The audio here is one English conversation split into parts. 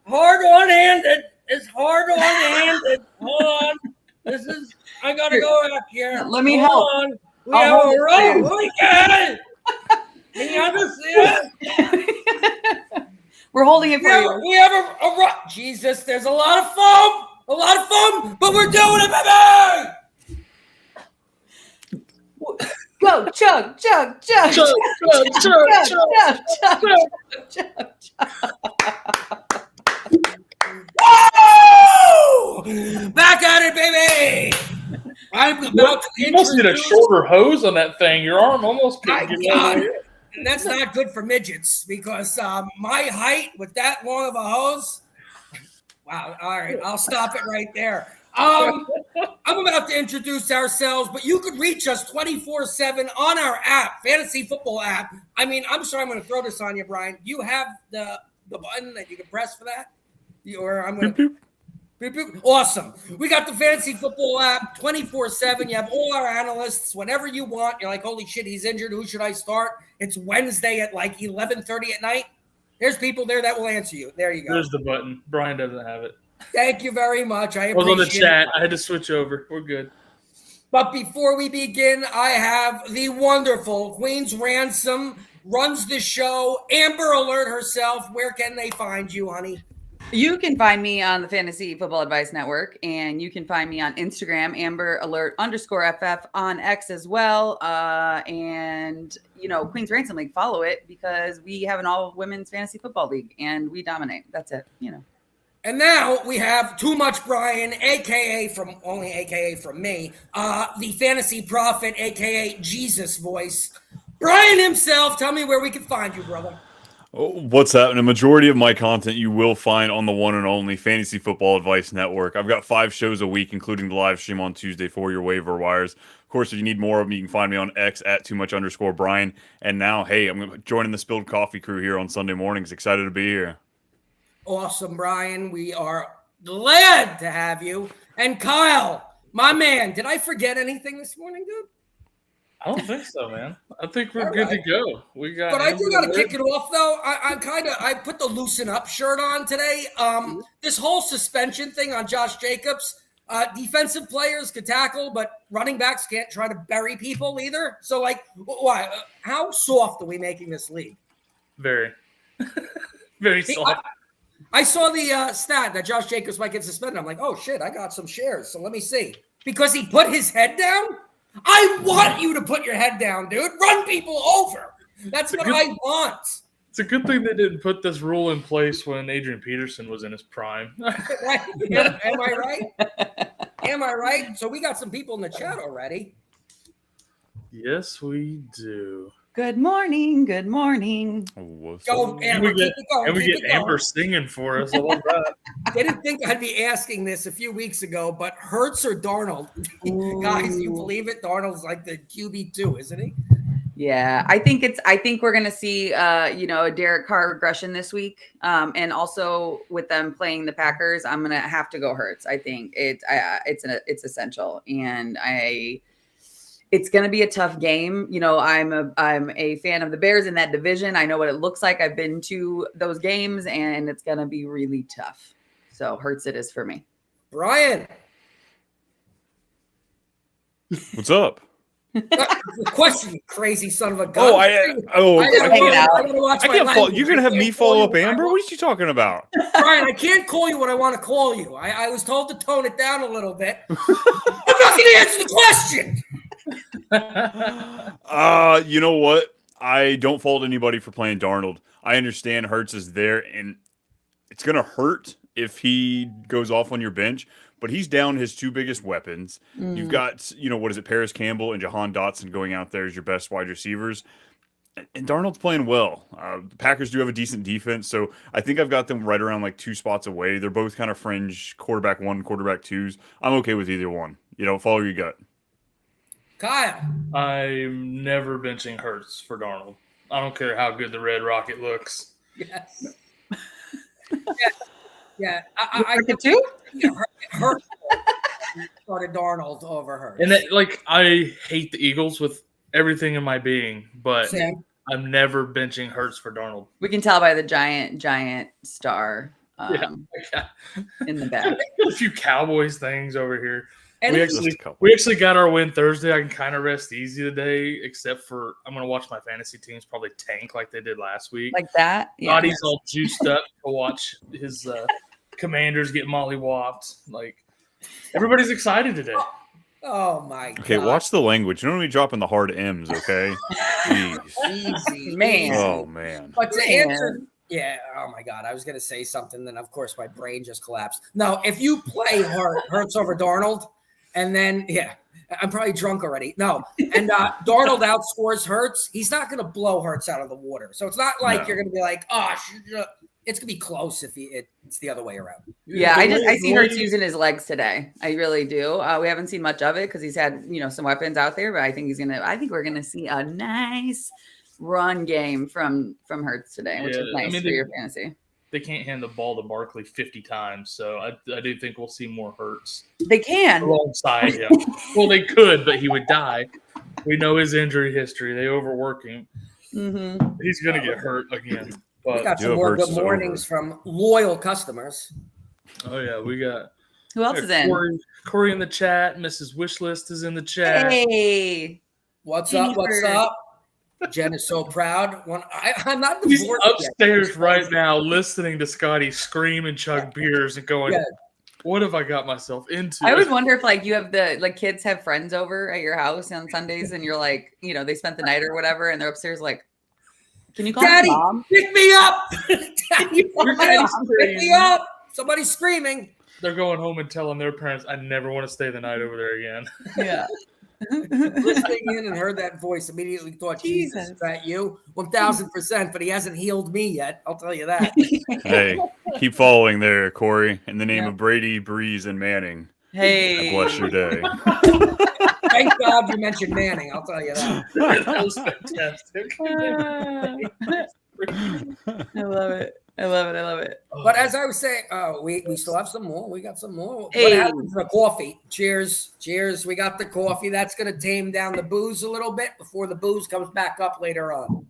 Hard one-handed. It's hard one-handed. Hold on. I got to go out here. Let me help. On. We have a roll. Can you understand? We're holding it for you. We have a roll. Jesus, there's a lot of foam. But we're doing it, baby. Go, chug. Whoa! Back at it, baby! I'm about to You must need a shorter hose on that thing. Your arm almost couldn't get over it. And that's not good for midgets because my height with that long of a hose. Wow. All right. I'll stop it right there. I'm about to introduce ourselves, but you could reach us 24/7 on our app, Fantasy Football app. I mean, I'm sorry, I'm going to throw this on you, Brian. Do you have the button that you can press for that? Or I'm going to. Awesome. We got the Fantasy Football app 24/7. You have all our analysts whenever you want. You're like, holy shit, he's injured. Who should I start? It's Wednesday at like 11:30 at night. There's people there that will answer you. There you go. There's the button. Brian doesn't have it. Thank you very much. I was on the chat. it. I had to switch over. We're good. But before we begin, I have the wonderful Queen's Ransom, runs the show, Amber Alert herself. Where can they find you, honey? You can find me on the Fantasy Football Advice Network, and you can find me on Instagram, AmberAlert_FF, on X as well. And, Queen's Ransom League, follow it because we have an all-women's fantasy football league, and we dominate. That's it, And now we have Too Much Brian, a.k.a. from me, the Fantasy Prophet, a.k.a. Jesus voice. Brian himself, tell me where we can find you, brother. What's happening? A majority of my content you will find on the one and only Fantasy Football Advice Network. I've got 5 shows a week, including the live stream on Tuesday for your waiver wires. Of course, if you need more of them, you can find me on X at @TooMuch_Brian. And now, hey, I'm joining the Spilled Coffee crew here on Sunday mornings. Excited to be here. Awesome, Brian. We are glad to have you. And Kyle, my man, did I forget anything this morning, dude? I don't think so, man. I think we're good to go. But I do got to kick it off, though. I put the loosen up shirt on today. This whole suspension thing on Josh Jacobs, defensive players could tackle, but running backs can't try to bury people either. So, why? How soft are we making this league? Very, very soft. I saw the stat that Josh Jacobs might get suspended. I'm like, oh, shit, I got some shares. So let me see. Because he put his head down? I want you to put your head down, dude. Run people over. That's what I want. It's a good thing they didn't put this rule in place when Adrian Peterson was in his prime. Right? Am I right? Am I right? So we got some people in the chat already. Yes, we do. Good morning. Good morning. Go, Amber. Keep it going. And we get Amber singing for us. I love that. I didn't think I'd be asking this a few weeks ago, but Hurts or Darnold? Guys, you believe it? Darnold's like the QB2, isn't he? Yeah, I think we're gonna see a Derek Carr regression this week. And also with them playing the Packers, I'm gonna have to go Hurts. I think it's essential. And it's going to be a tough game. I'm a fan of the Bears in that division. I know what it looks like. I've been to those games, and it's going to be really tough. So Hurts it is for me. Brian. What's up? Question, you crazy son of a gun. I can't follow. You're going to have me follow up Amber? What are you talking about? Brian, I can't call you what I want to call you. I was told to tone it down a little bit. I'm not going to answer the question. You know what? I don't fault anybody for playing Darnold. I understand Hurts is there, and it's going to hurt if he goes off on your bench, but he's down his 2 biggest weapons. You've got, Paris Campbell and Jahan Dotson going out there as your best wide receivers, and Darnold's playing well. The Packers do have a decent defense, so I think I've got them right around 2 spots away. They're both kind of fringe quarterback 1, quarterback 2s. I'm okay with either one. Follow your gut. Kyle. I'm never benching Hurts for Darnold. I don't care how good the Red Rocket looks. Yes. Yeah. I think too. It hurt. Started Darnold over Hurts. And I hate the Eagles with everything in my being, but Same. I'm never benching Hurts for Darnold. We can tell by the giant star in the back. A few Cowboys things over here. And We actually got our win Thursday. I can kind of rest easy today, except for I'm going to watch my fantasy teams probably tank like they did last week. Like that? Yeah. Body's all juiced up to watch his Commanders get mollywopped. Like, everybody's excited today. Oh, my God. Okay, watch the language. You don't be dropping the hard M's, okay? Jeez. Easy. Man. Oh, man. But to answer, yeah, oh my God, I was going to say something, then of course my brain just collapsed. No, if you play Hurts over Darnold, and then, yeah, I'm probably drunk already. No, and Darnold outscores Hurts, he's not going to blow Hurts out of the water. So it's not like you're going to be like, oh, it's going to be close if it's the other way around. Yeah, I see Hurts using his legs today. I really do. We haven't seen much of it because he's had, some weapons out there, but I think we're going to see a nice run game from Hurts today, which is nice for your fantasy. They can't hand the ball to Barkley 50 times, so I do think we'll see more Hurts. They can. Alongside him. Well, they could, but he would die. We know his injury history. They overwork him. Mm-hmm. He's going to get hurt again. But We got some more good mornings from loyal customers. Oh, yeah, we got – Who else is in? Corey in the chat. Mrs. Wishlist is in the chat. Hey. What's up? What's up? Jen is so proud. I'm not He's divorced upstairs yet. right now listening to Scotty scream and chug beers and going, what have I got myself into? I always wonder if you have kids have friends over at your house on Sundays and you're like, they spent the night or whatever and they're upstairs like, can you call Daddy, Mom? Pick me up. Daddy, pick me up. Somebody's screaming. They're going home and telling their parents, I never want to stay the night over there again. Yeah. Listening in and heard that voice, immediately thought, Jesus, is that you? 1,000%, but he hasn't healed me yet. I'll tell you that. Hey, keep following there, Corey. In the name of Brady, Breeze, and Manning. Hey. God bless your day. Thank God you mentioned Manning. I'll tell you that. That was fantastic. I love it. I love it. But as I was saying, we still have some more. We got some more. Hey. What happened to the coffee? Cheers. We got the coffee. That's going to tame down the booze a little bit before the booze comes back up later on.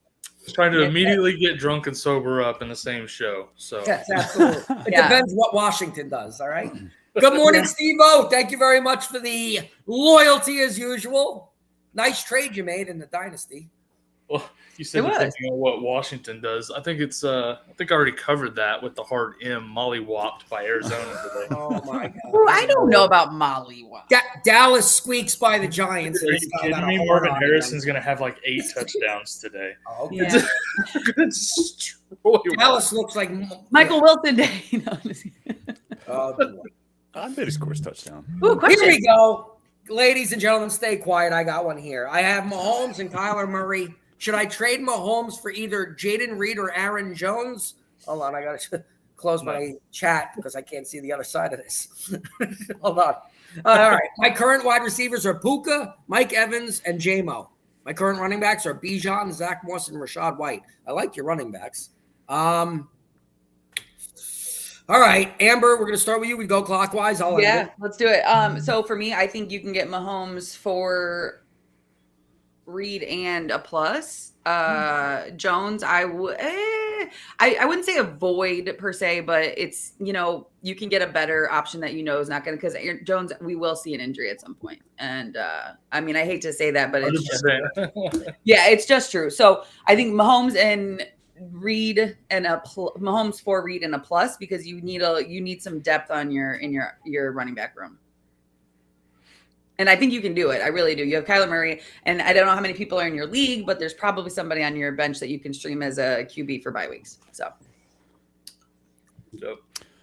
Trying to immediately get drunk and sober up in the same show. So Yes, absolutely. It depends what Washington does, all right? Good morning, Steve-O. Thank you very much for the loyalty as usual. Nice trade you made in the dynasty. Well, you said depending on what Washington does. I think I already covered that with the hard M mollywopped by Arizona today. Oh my God! Well, I don't know about mollywopped. Dallas squeaks by the Giants. Are you kidding me? Marvin Harrison's going to have 8 touchdowns today. Oh, okay. Yeah. Dallas looks like Michael Wilson Day. Oh, boy. I bet he scores touchdown. Ooh, Here we go. Ladies and gentlemen, stay quiet. I got one here. I have Mahomes and Kyler Murray. Should I trade Mahomes for either Jaden Reed or Aaron Jones? Hold on. I got to close my chat because I can't see the other side of this. Hold on. All right. My current wide receivers are Puka, Mike Evans, and J-Mo. My current running backs are Bijan, Zach Moss, and Rashad White. I like your running backs. All right, Amber, we're going to start with you. We go clockwise. Let's do it. So for me, I think you can get Mahomes for Reed and a plus. Jones, I wouldn't say avoid per se, but it's, you can get a better option that is not going to, because Jones, we will see an injury at some point. And I hate to say that, but it's just it's just true. So I think Mahomes and Reed and Mahomes for Reed and a plus, because you need some depth on your running back room. And I think you can do it. I really do. You have Kyler Murray, and I don't know how many people are in your league, but there's probably somebody on your bench that you can stream as a QB for bye weeks. So,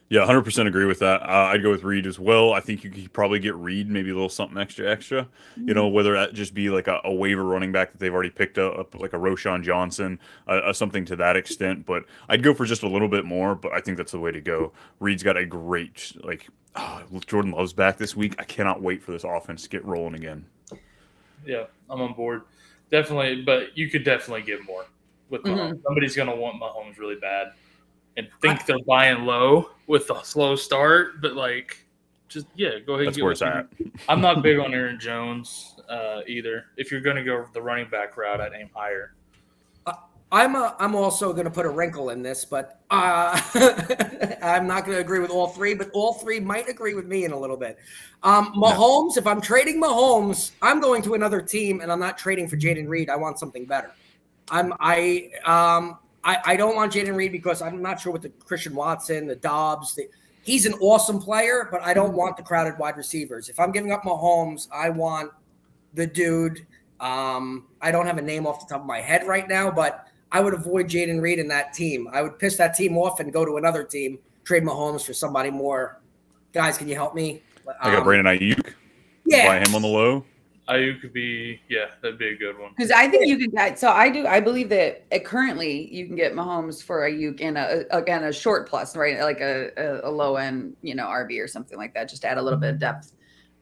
yeah, 100% agree with that. I'd go with Reed as well. I think you could probably get Reed maybe a little something extra. Whether that just be like a waiver running back that they've already picked up, like a Roshan Johnson, something to that extent. But I'd go for just a little bit more. But I think that's the way to go. Reed's got a great Jordan Love's back this week. I cannot wait for this offense to get rolling again. Yeah, I'm on board. Definitely, but you could definitely get more with Mahomes. Somebody's going to want Mahomes really bad and think they're buying low with a slow start, but go ahead. That's where it's at. I'm not big on Aaron Jones either. If you're going to go the running back route, I'd aim higher. I'm also going to put a wrinkle in this, but I'm not going to agree with all three, but all three might agree with me in a little bit. Mahomes, if I'm trading Mahomes, I'm going to another team, and I'm not trading for Jaden Reed. I want something better. I don't want Jaden Reed because I'm not sure what the Christian Watson, the Dobbs, he's an awesome player, but I don't want the crowded wide receivers. If I'm giving up Mahomes, I want the dude. I don't have a name off the top of my head right now, but I would avoid Jaden Reed in that team. I would piss that team off and go to another team, trade Mahomes for somebody more. Guys, can you help me? I got Brandon Ayuk. Yeah. Buy him on the low. Ayuk could be, that'd be a good one. Because I think you can get. So I believe that currently you can get Mahomes for Ayuk and a short plus, right? Like a low end, RB or something like that, just to add a little bit of depth.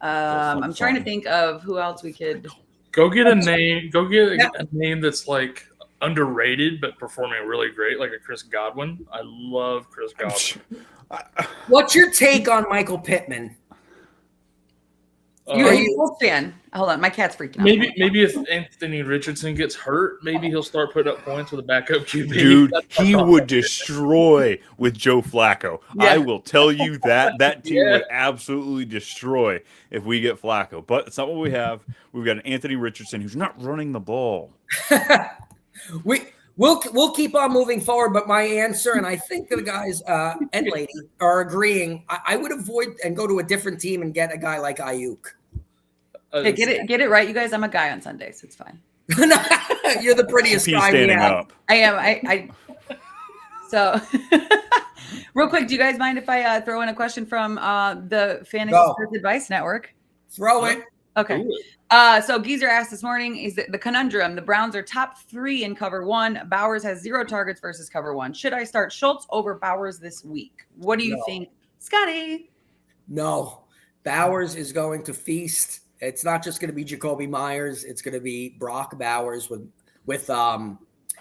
I'm trying to think of who else we could go get a name. Go get a name that's like underrated but performing really great, like a Chris Godwin. I love Chris Godwin. What's your take on Michael Pittman? You're a Colts fan. Hold on, my cat's freaking out. Maybe if Anthony Richardson gets hurt, maybe he'll start putting up points with a backup QB. Dude, he would destroy with Joe Flacco. Yeah. I will tell you that team would absolutely destroy if we get Flacco. But it's not what we have. We've got an Anthony Richardson who's not running the ball. We'll keep on moving forward, but my answer, and I think the guys and lady are agreeing, I would avoid and go to a different team and get a guy like Ayuk. Hey, get it right, you guys. I'm a guy on Sundays. It's fine. You're the prettiest guy standing up. I am. I So, real quick, do you guys mind if I throw in a question from the Fantasy Sports Advice Network? Throw it. Okay. So Geezer asked this morning, is the conundrum, the Browns are top 3 in cover 1. Bowers has 0 targets versus cover 1. Should I start Schultz over Bowers this week? What do you think, Scotty? No. Bowers is going to feast. It's not just going to be Jacoby Myers. It's going to be Brock Bowers with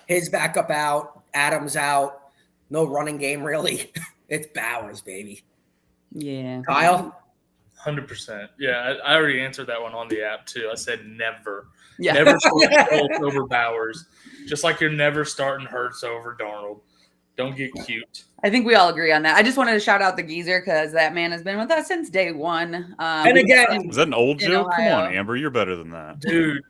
his backup out, Adams out, no running game really. It's Bowers, baby. Yeah. Kyle? 100%. Yeah, I already answered that one on the app too. I said never. Yeah. Never start Schultz over Bowers. Just like you're never starting Hurts over Darnold. Don't get cute. I think we all agree on that. I just wanted to shout out the Geezer because that man has been with us since day one. And again, is that an old joke? Come on, Amber, you're better than that, dude.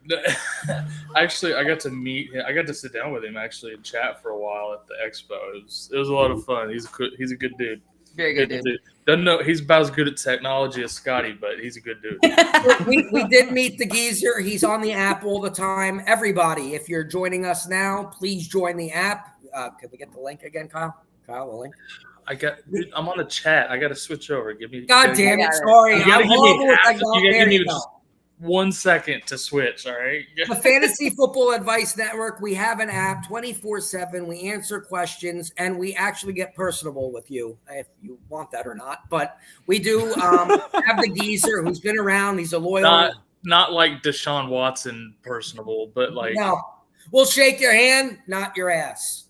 Actually, I got to meet him. I got to sit down with him actually and chat for a while at the expo. It was a lot of fun. He's a good dude. Very good dude. Doesn't know he's about as good at technology as Scotty, but he's a good dude. we did meet the Geezer. He's on the app all the time. Everybody, if you're joining us now, please join the app. Can we get the link again, Kyle? Kyle, the link. I'm on a chat. I got to switch over. God damn it! Sorry, you gotta give me just 1 second to switch. All right. The Fantasy Football Advice Network. We have an app 24/7. We answer questions and we actually get personable with you if you want that or not. But we do have the Geezer who's been around. He's a loyal. Not like Deshaun Watson personable, but like no. We'll shake your hand, not your ass.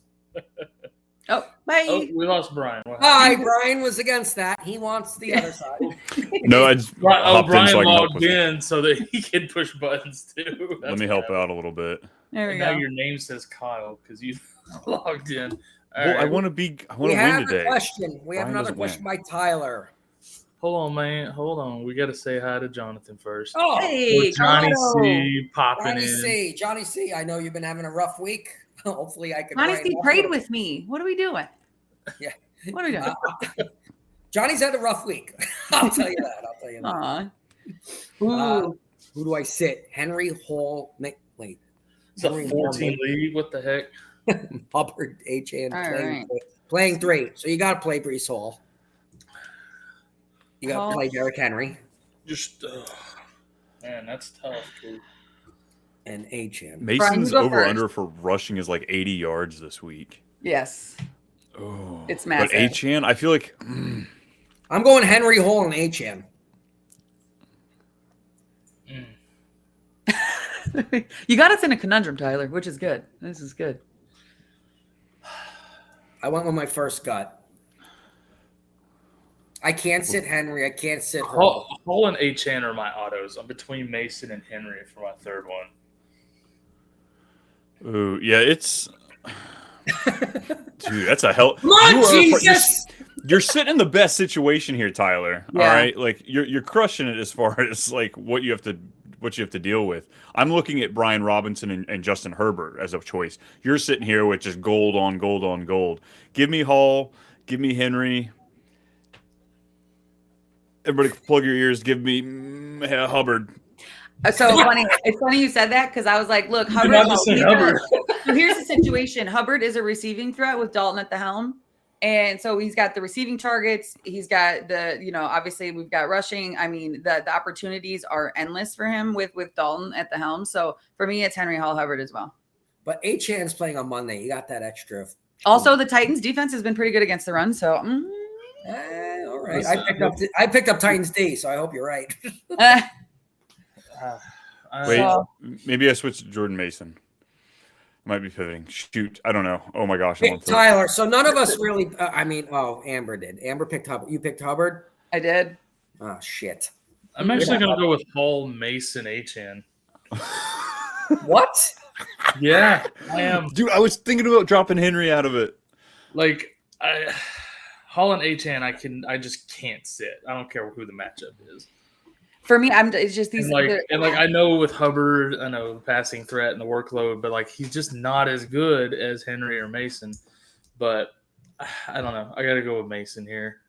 Oh, bye. Oh, we lost Brian. Hi, Brian was against that. He wants the other side. No, I just Brian logged in so that he can push buttons too. Let me help out a little bit. There we go. Now your name says Kyle because you logged in. Well, I want to win today. We have another question by Tyler. Hold on, man. Hold on. We got to say hi to Jonathan first. Oh, hey, Johnny C. popping in. Johnny C. I know you've been having a rough week. Hopefully, I can. Johnny C. prayed with me. What are we doing? Yeah. What are we doing? Johnny's had a rough week. I'll tell you that. Who do I sit? Henry Hall. Wait. It's a 14 league. What the heck? Hubbard, HN playing 3. So you got to play Breece Hall. You got to play Derrick Henry. Just, man, that's tough, dude. And HN. Mason's over-under for rushing is like 80 yards this week. Yes. Oh, it's massive. But HN, I feel like... I'm going Henry Hall and HN. You got us in a conundrum, Tyler, which is good. This is good. I went with my first gut. I can't sit Henry. I can't sit Hall. Hall and HN are my autos. I'm between Mason and Henry for my third one. Ooh, yeah, it's Dude, that's a hell. Come on, Jesus! You're sitting in the best situation here, Tyler. Yeah. All right, like you're crushing it as far as like what you have to deal with. I'm looking at Brian Robinson and Justin Herbert as a choice. You're sitting here with just gold on gold on gold. Give me Hall. Give me Henry. Everybody, plug your ears. Give me Hubbard. So funny. It's funny you said that because I was like, look, Hubbard. not just say Hubbard. So here's the situation. Hubbard is a receiving threat with Dalton at the helm. And so he's got the receiving targets. He's got obviously we've got rushing. I mean, the opportunities are endless for him with Dalton at the helm. So for me, it's Henry Hall Hubbard as well. But Achan's playing on Monday. You got that extra. Also, the Titans defense has been pretty good against the run. So, all right. I picked up Titans D, so I hope you're right. Wait, maybe I switched to Jordan Mason. Might be pivoting. Shoot, I don't know. Oh my gosh, Hey, Tyler. So none of us really. Amber did. Amber picked Hubbard. You picked Hubbard. I did. Oh shit. I'm actually going to go with Hall, Mason, Achan. What? Yeah, I am. Dude, I was thinking about dropping Henry out of it. Like, Hall and Achan, I just can't sit. I don't care who the matchup is. For me, it's just these. And I know with Hubbard, I know the passing threat and the workload, but like he's just not as good as Henry or Mason. But I don't know. I got to go with Mason here.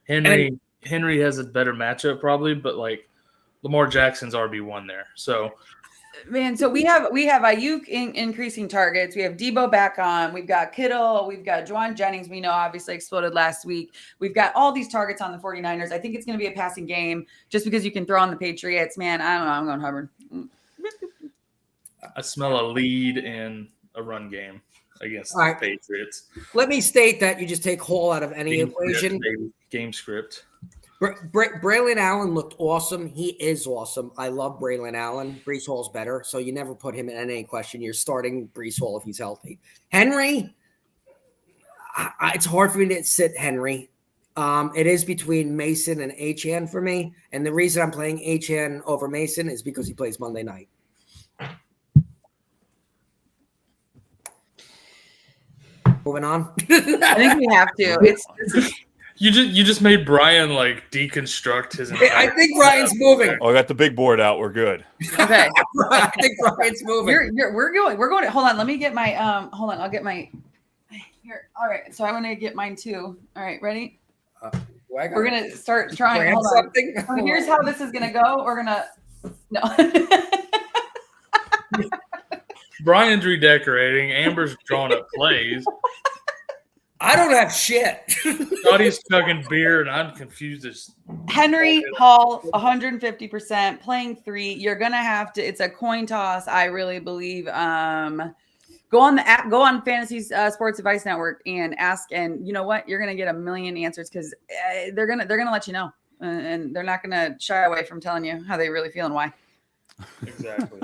Henry has a better matchup probably, but like Lamar Jackson's RB1 there. So. Man, so we have Ayuk increasing targets. We have Debo back on. We've got Kittle. We've got Juwan Jennings. We know obviously exploded last week. We've got all these targets on the 49ers. I think it's going to be a passing game just because you can throw on the Patriots. Man, I don't know. I'm going Hubbard. I smell a lead in a run game against the Patriots. Let me state that you just take Hall out of any equation. Game script. Braylon Allen looked awesome. He is awesome. I love Braylon Allen. Breece Hall's better, so you never put him in any question. You're starting Breece Hall if he's healthy. Henry, it's hard for me to sit Henry. It is between Mason and Achan for me, and the reason I'm playing Achan over Mason is because he plays Monday night. Moving on. I think we have to. It's You just made Brian like deconstruct his. I think Brian's moving. Oh, I got the big board out. We're good. Okay. I think Brian's moving. We're going. Hold on. Let me get my. Hold on. I'll get my. Here. All right. So I want to get mine too. All right. Ready? We're gonna start trying. Hold on. So here's how this is gonna go. We're gonna. No. Brian's redecorating. Amber's drawing up plays. I don't have shit. Scotty's chugging beer, and I'm confused as Henry Hall, 150%, playing 3. You're gonna have to. It's a coin toss. I really believe. Go on the app. Go on Fantasy Sports Advice Network and ask. And you know what? You're gonna get a million answers because they're gonna let you know, and they're not gonna shy away from telling you how they really feel and why. Exactly.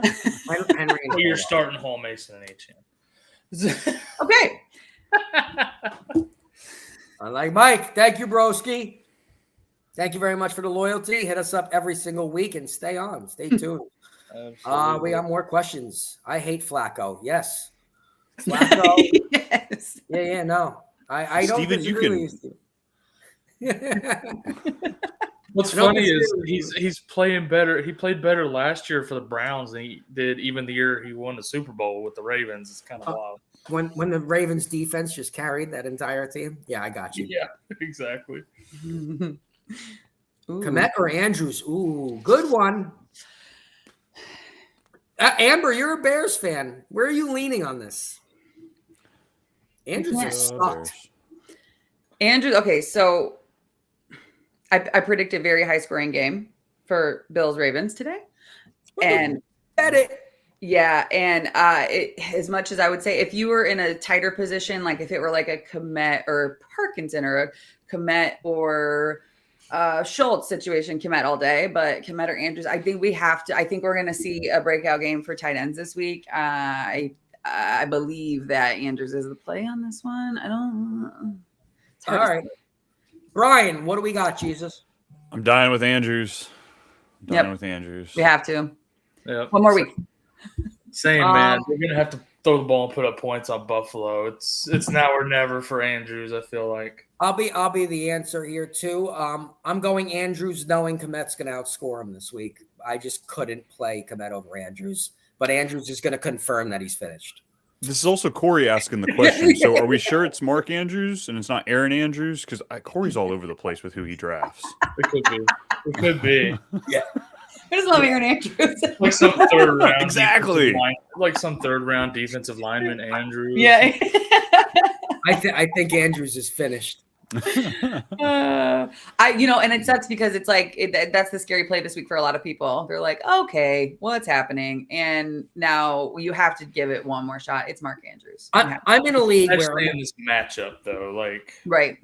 Henry, Well, you're starting Hall, Mason, and Achan. Okay. I like Mike. Thank you, broski. Thank you very much for the loyalty. Hit us up every single week and stay on. Stay tuned. We got more questions. I hate Flacco. Yes. Flacco. Yes. Yeah, no. I don't Steven, you disagree can. with you. What's funny is he's playing better. He played better last year for the Browns than he did even the year he won the Super Bowl with the Ravens. It's kind of wild. When the Ravens defense just carried that entire team. Yeah, I got you. Yeah, exactly. Komet or Andrews? Ooh, good one. Amber, you're a Bears fan. Where are you leaning on this? Andrews is sucked. Andrews. Okay, so I predict a very high scoring game for Bills Ravens today, and bet it. Yeah, and as much as I would say, if you were in a tighter position, like if it were like a Komet or Parkinson or a Komet or Schultz situation, Komet all day, but Komet or Andrews, I think we have to. I think we're going to see a breakout game for tight ends this week. I believe that Andrews is the play on this one. I don't. All right, Brian, what do we got, Jesus? I'm dying with Andrews. We have to. Yep. One more week. Same, man. We're gonna have to throw the ball and put up points on Buffalo. It's now or never for Andrews, I feel like. I'll be the answer here too. I'm going Andrews, knowing Komet's going to outscore him this week. I just couldn't play Komet over Andrews, but Andrews is going to confirm that he's finished. This is also Corey asking the question. So are we sure it's Mark Andrews and it's not Aaron Andrews? Because Corey's all over the place with who he drafts. It could be. It could be. Yeah. I just love Aaron Andrews. Like some third round. Exactly. Like some third round defensive lineman, Andrews. Yeah. I think Andrews is finished. And it sucks because it's like that's the scary play this week for a lot of people. They're like, okay, what's happening? And now you have to give it one more shot. It's Mark Andrews. I'm in a league Especially where in this matchup, though. Like, right.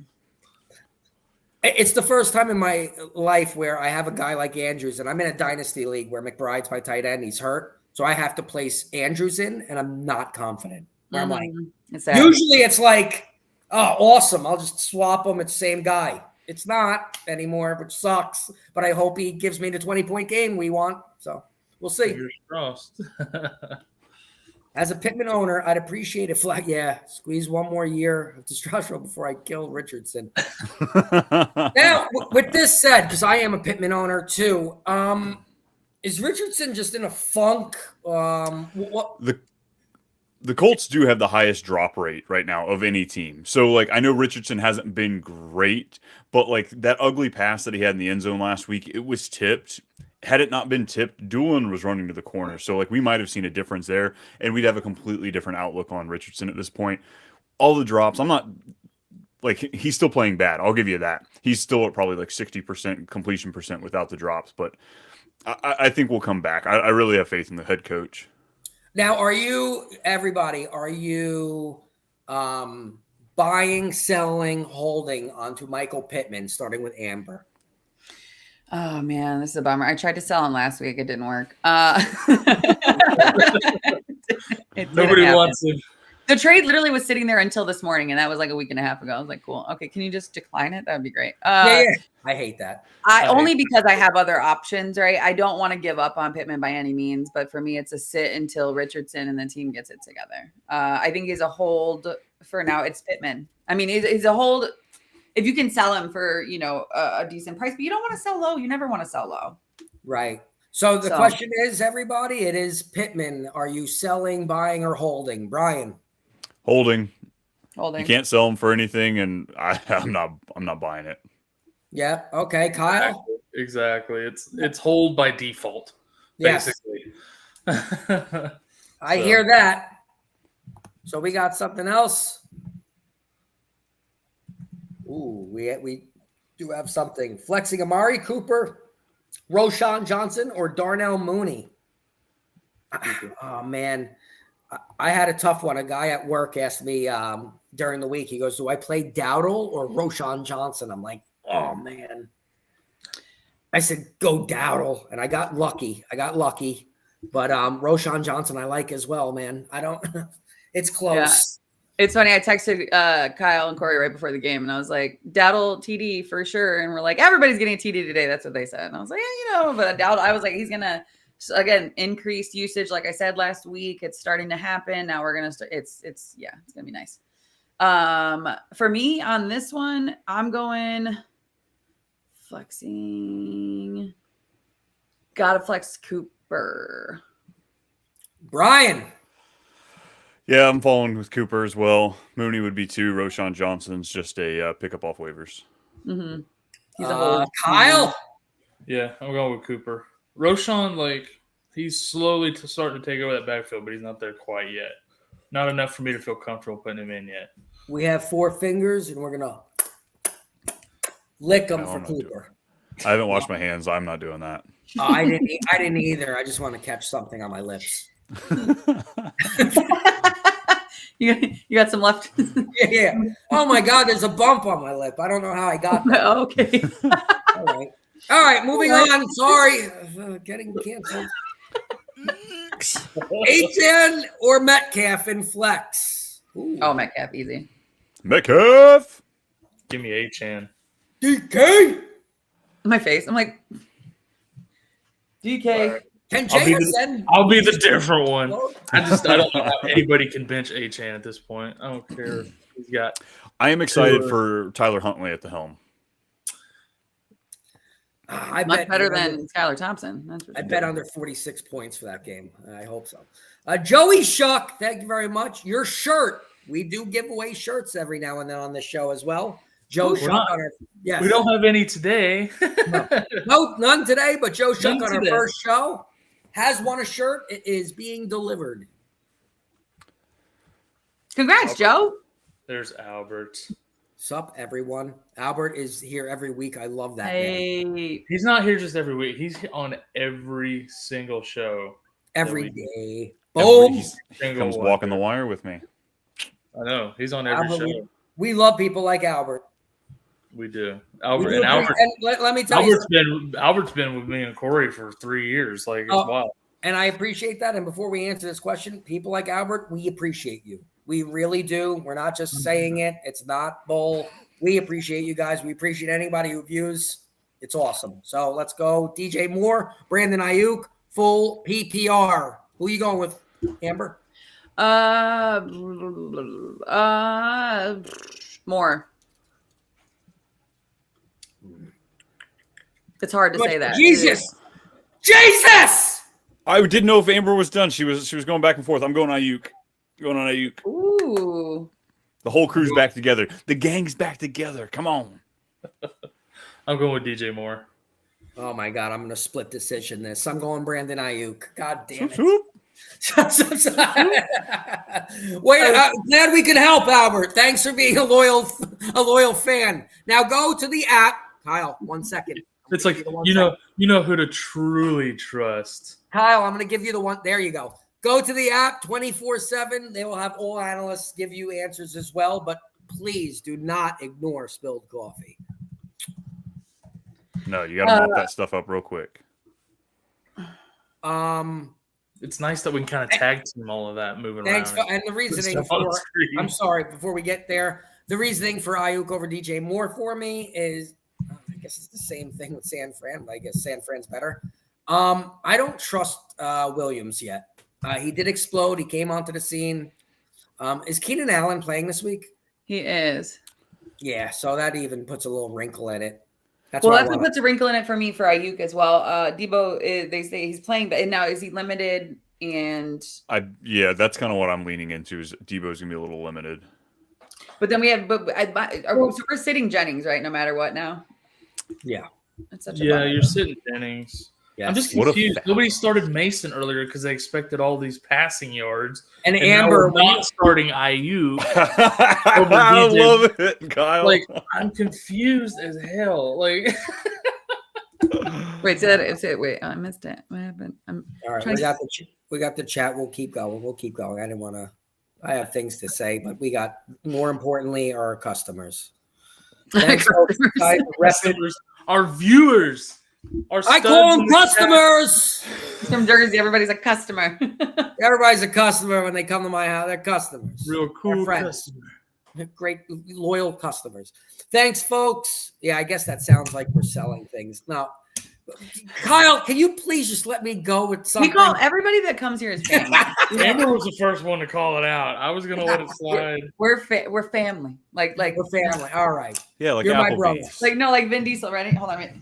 It's the first time in my life where I have a guy like Andrews, and I'm in a dynasty league where McBride's my tight end. He's hurt, so I have to place Andrews in, and I'm not confident. Where I'm like, usually it's like, oh, awesome, I'll just swap them. It's the same guy. It's not anymore, which sucks. But I hope he gives me the 20-point game we want. So we'll see. fingers crossed. As a Pittman owner, I'd appreciate it. Yeah, squeeze one more year of Distrustro before I kill Richardson. Now, with this said, because I am a Pittman owner too, is Richardson just in a funk? The Colts do have the highest drop rate right now of any team. So, like, I know Richardson hasn't been great, but, like, that ugly pass that he had in the end zone last week, it was tipped. Had it not been tipped, Doolin was running to the corner. So, like, we might have seen a difference there, and we'd have a completely different outlook on Richardson at this point. All the drops, I'm not – like, he's still playing bad. I'll give you that. He's still at probably, like, 60% completion percent without the drops. But I think we'll come back. I really have faith in the head coach. Now, are you buying, selling, holding onto Michael Pittman, starting with Amber? Oh, man, this is a bummer. I tried to sell him last week. It didn't work. Nobody wants him. The trade literally was sitting there until this morning, and that was like a week and a half ago. I was like, cool. Okay, can you just decline it? That would be great. Yeah. I hate that. Only because I have other options, right? I don't want to give up on Pittman by any means, but for me, it's a sit until Richardson and the team gets it together. I think he's a hold for now. It's Pittman. I mean, he's a hold if you can sell him for, a decent price, but you don't want to sell low. You never want to sell low. Right. So the question is, everybody, it is Pittman. Are you selling, buying, or holding? Brian? Holding. You can't sell them for anything, and I'm not buying it. Yeah. Okay, Kyle. Exactly. It's hold by default. Yes. Basically. I hear that. So we got something else. Ooh, we do have something. Flexing Amari Cooper, Roshan Johnson, or Darnell Mooney. Oh man. I had a tough one. A guy at work asked me during the week, he goes, do I play Dowdle or Roshan Johnson? I'm like, oh, man. I said, go Dowdle. And I got lucky. But Roshan Johnson I like as well, man. It's close. Yeah. It's funny. I texted Kyle and Corey right before the game, and I was like, Dowdle TD for sure. And we're like, everybody's getting a TD today. That's what they said. And I was like, but Dowdle, I was like, he's going to, so again, increased usage. Like I said last week, it's starting to happen. Now we're going to start. It's going to be nice. For me on this one, I'm going flexing. Gotta flex Cooper. Brian. Yeah, I'm following with Cooper as well. Mooney would be 2. Roshan Johnson's just a pickup off waivers. Mm-hmm. He's a whole Kyle. Yeah, I'm going with Cooper. Roshan, he's slowly starting to take over that backfield, but he's not there quite yet. Not enough for me to feel comfortable putting him in yet. We have 4 fingers, and we're going to lick them for Cooper. I haven't washed my hands. I'm not doing that. I didn't either. I just want to catch something on my lips. You got some left? Yeah. Oh, my God, there's a bump on my lip. I don't know how I got that. Okay. All right, moving on. Sorry. Getting canceled. A10 or Metcalf in flex? Ooh. Oh, Metcalf, easy. Metcalf. Give me A-Chan. DK. My face. I'm like, DK. Can I'll be the different one. I don't know how anybody can bench Achane at this point. I don't care. He's got. I am excited for Tyler Huntley at the helm. Much better than Skylar Thompson. That's I bet under 46 points for that game. I hope so. Joey Shuck, thank you very much. Your shirt. We do give away shirts every now and then on this show as well. Joe Shuck on our yes. We don't have any today. No, none today, but Joe Shuck on our first show has won a shirt. It is being delivered. Congrats, Joe. There's Albert. Sup, everyone. Albert is here every week. I love that man. He's not here just every week. He's on every single show. Every day. Boom. He comes walking the wire with me. I know. He's on every show. We love people like Albert. We do. Let me tell you. Albert's been with me and Corey for 3 years. Like, it's wild. And I appreciate that. And before we answer this question, people like Albert, we appreciate you. We really do. We're not just saying it. It's not bull. We appreciate you guys. We appreciate anybody who views. It's awesome. So let's go. DJ Moore, Brandon Ayuk, full PPR. Who are you going with, Amber? More. It's hard to say that. Jesus! I didn't know if Amber was done. She was going back and forth. I'm going Ayuk. Going on Ayuk. Ooh. The whole crew's back together. The gang's back together. Come on. I'm going with DJ Moore. Oh, my God. I'm going to split decision this. I'm going Brandon Ayuk. God damn it. Wait, glad we could help, Albert. Thanks for being a loyal fan. Now go to the app. Kyle, 1 second. It's like, you know who to truly trust. Kyle, I'm going to give you the one. There you go. Go to the app 24/7. They will have all analysts give you answers as well, but please do not ignore spilled coffee. No, you got to mop that stuff up real quick. It's nice that we can kind of tag team all of that moving around. And the reasoning for – I'm sorry, before we get there, the reasoning for Ayuk over DJ Moore for me is I guess it's the same thing with San Fran, but I guess San Fran's better. I don't trust Williams yet. He did explode. He came onto the scene. Is Keenan Allen playing this week? He is. Yeah, so that even puts a little wrinkle in it. That's what puts a wrinkle in it for me for Ayuk as well. Debo, they say he's playing, but now is he limited? And that's kind of what I'm leaning into. Is Debo's gonna be a little limited? But then we have, so we're sitting Jennings, right? No matter what now. Yeah. That's such a you're sitting Jennings. Yes. I'm just confused. Nobody started Mason earlier because they expected all these passing yards. And Amber not starting IU. I love it, Kyle. Like, I'm confused as hell. Like, wait, I missed it. What happened? All right, we got the chat. We'll keep going. I didn't want to. I have things to say, but we got more importantly our customers. Thanks, customers, our viewers. I call them customers. From Jersey, everybody's a customer. Everybody's a customer when they come to my house. They're customers. Real cool friends. Customer. Great, loyal customers. Thanks, folks. Yeah, I guess that sounds like we're selling things. Now, Kyle, can you please just let me go with something? We call everybody that comes here is family. Amber was the first one to call it out. I was going to let it slide. We're family. Like we're family. All right. Yeah, like you're Applebee's. My brother. Like Vin Diesel. Ready? Hold on a minute.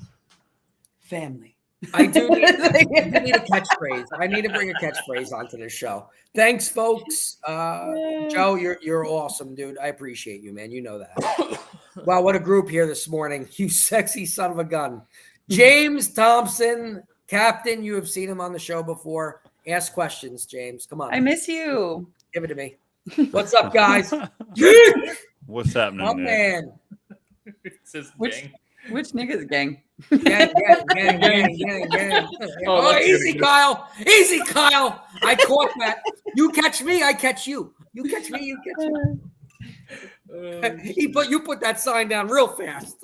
Family. I do need a catchphrase. I need to bring a catchphrase onto this show. Thanks, folks. Joe, you're awesome, dude. I appreciate you, man. You know that. Wow, what a group here this morning. You sexy son of a gun. James Thompson, captain. You have seen him on the show before. Ask questions, James. Come on. I miss you. Give it to me. What's up, guys? What's happening? Oh, man. Which nigga's gang? Gang. Oh, easy, Kyle. Easy, Kyle. I caught that. You catch me, I catch you. You catch me, you catch me. You put that sign down real fast.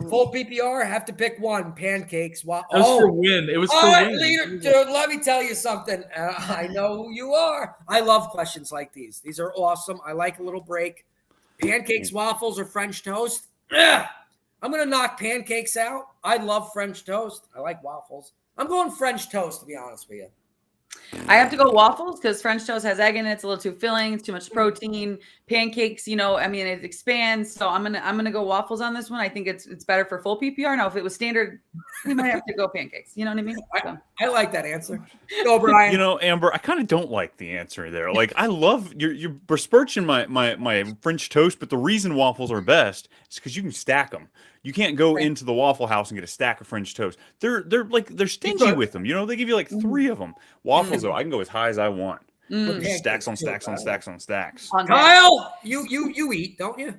Full PPR, have to pick one. Pancakes. Wow. It was for win. It was for win. Leader, dude, let me tell you something. I know who you are. I love questions like these. These are awesome. I like a little break. Pancakes, waffles, or French toast? Ugh. I'm going to knock pancakes out. I love French toast. I like waffles. I'm going French toast, to be honest with you. I have to go waffles because French toast has egg in it. It's a little too filling. It's too much protein. Pancakes, it expands. So I'm gonna go waffles on this one. I think it's better for full PPR. Now, if it was standard, we might have to go pancakes. You know what I mean? So. I like that answer. Go, Brian. Amber, I kind of don't like the answer there. Like, I love you're besmirching my French toast, but the reason waffles are best is because you can stack them. You can't go into the Waffle House and get a stack of French toast. They're stingy with them. They give you like 3 of them. Waffles though, I can go as high as I want. Stacks on stacks on stacks on stacks. Kyle, you eat, don't you?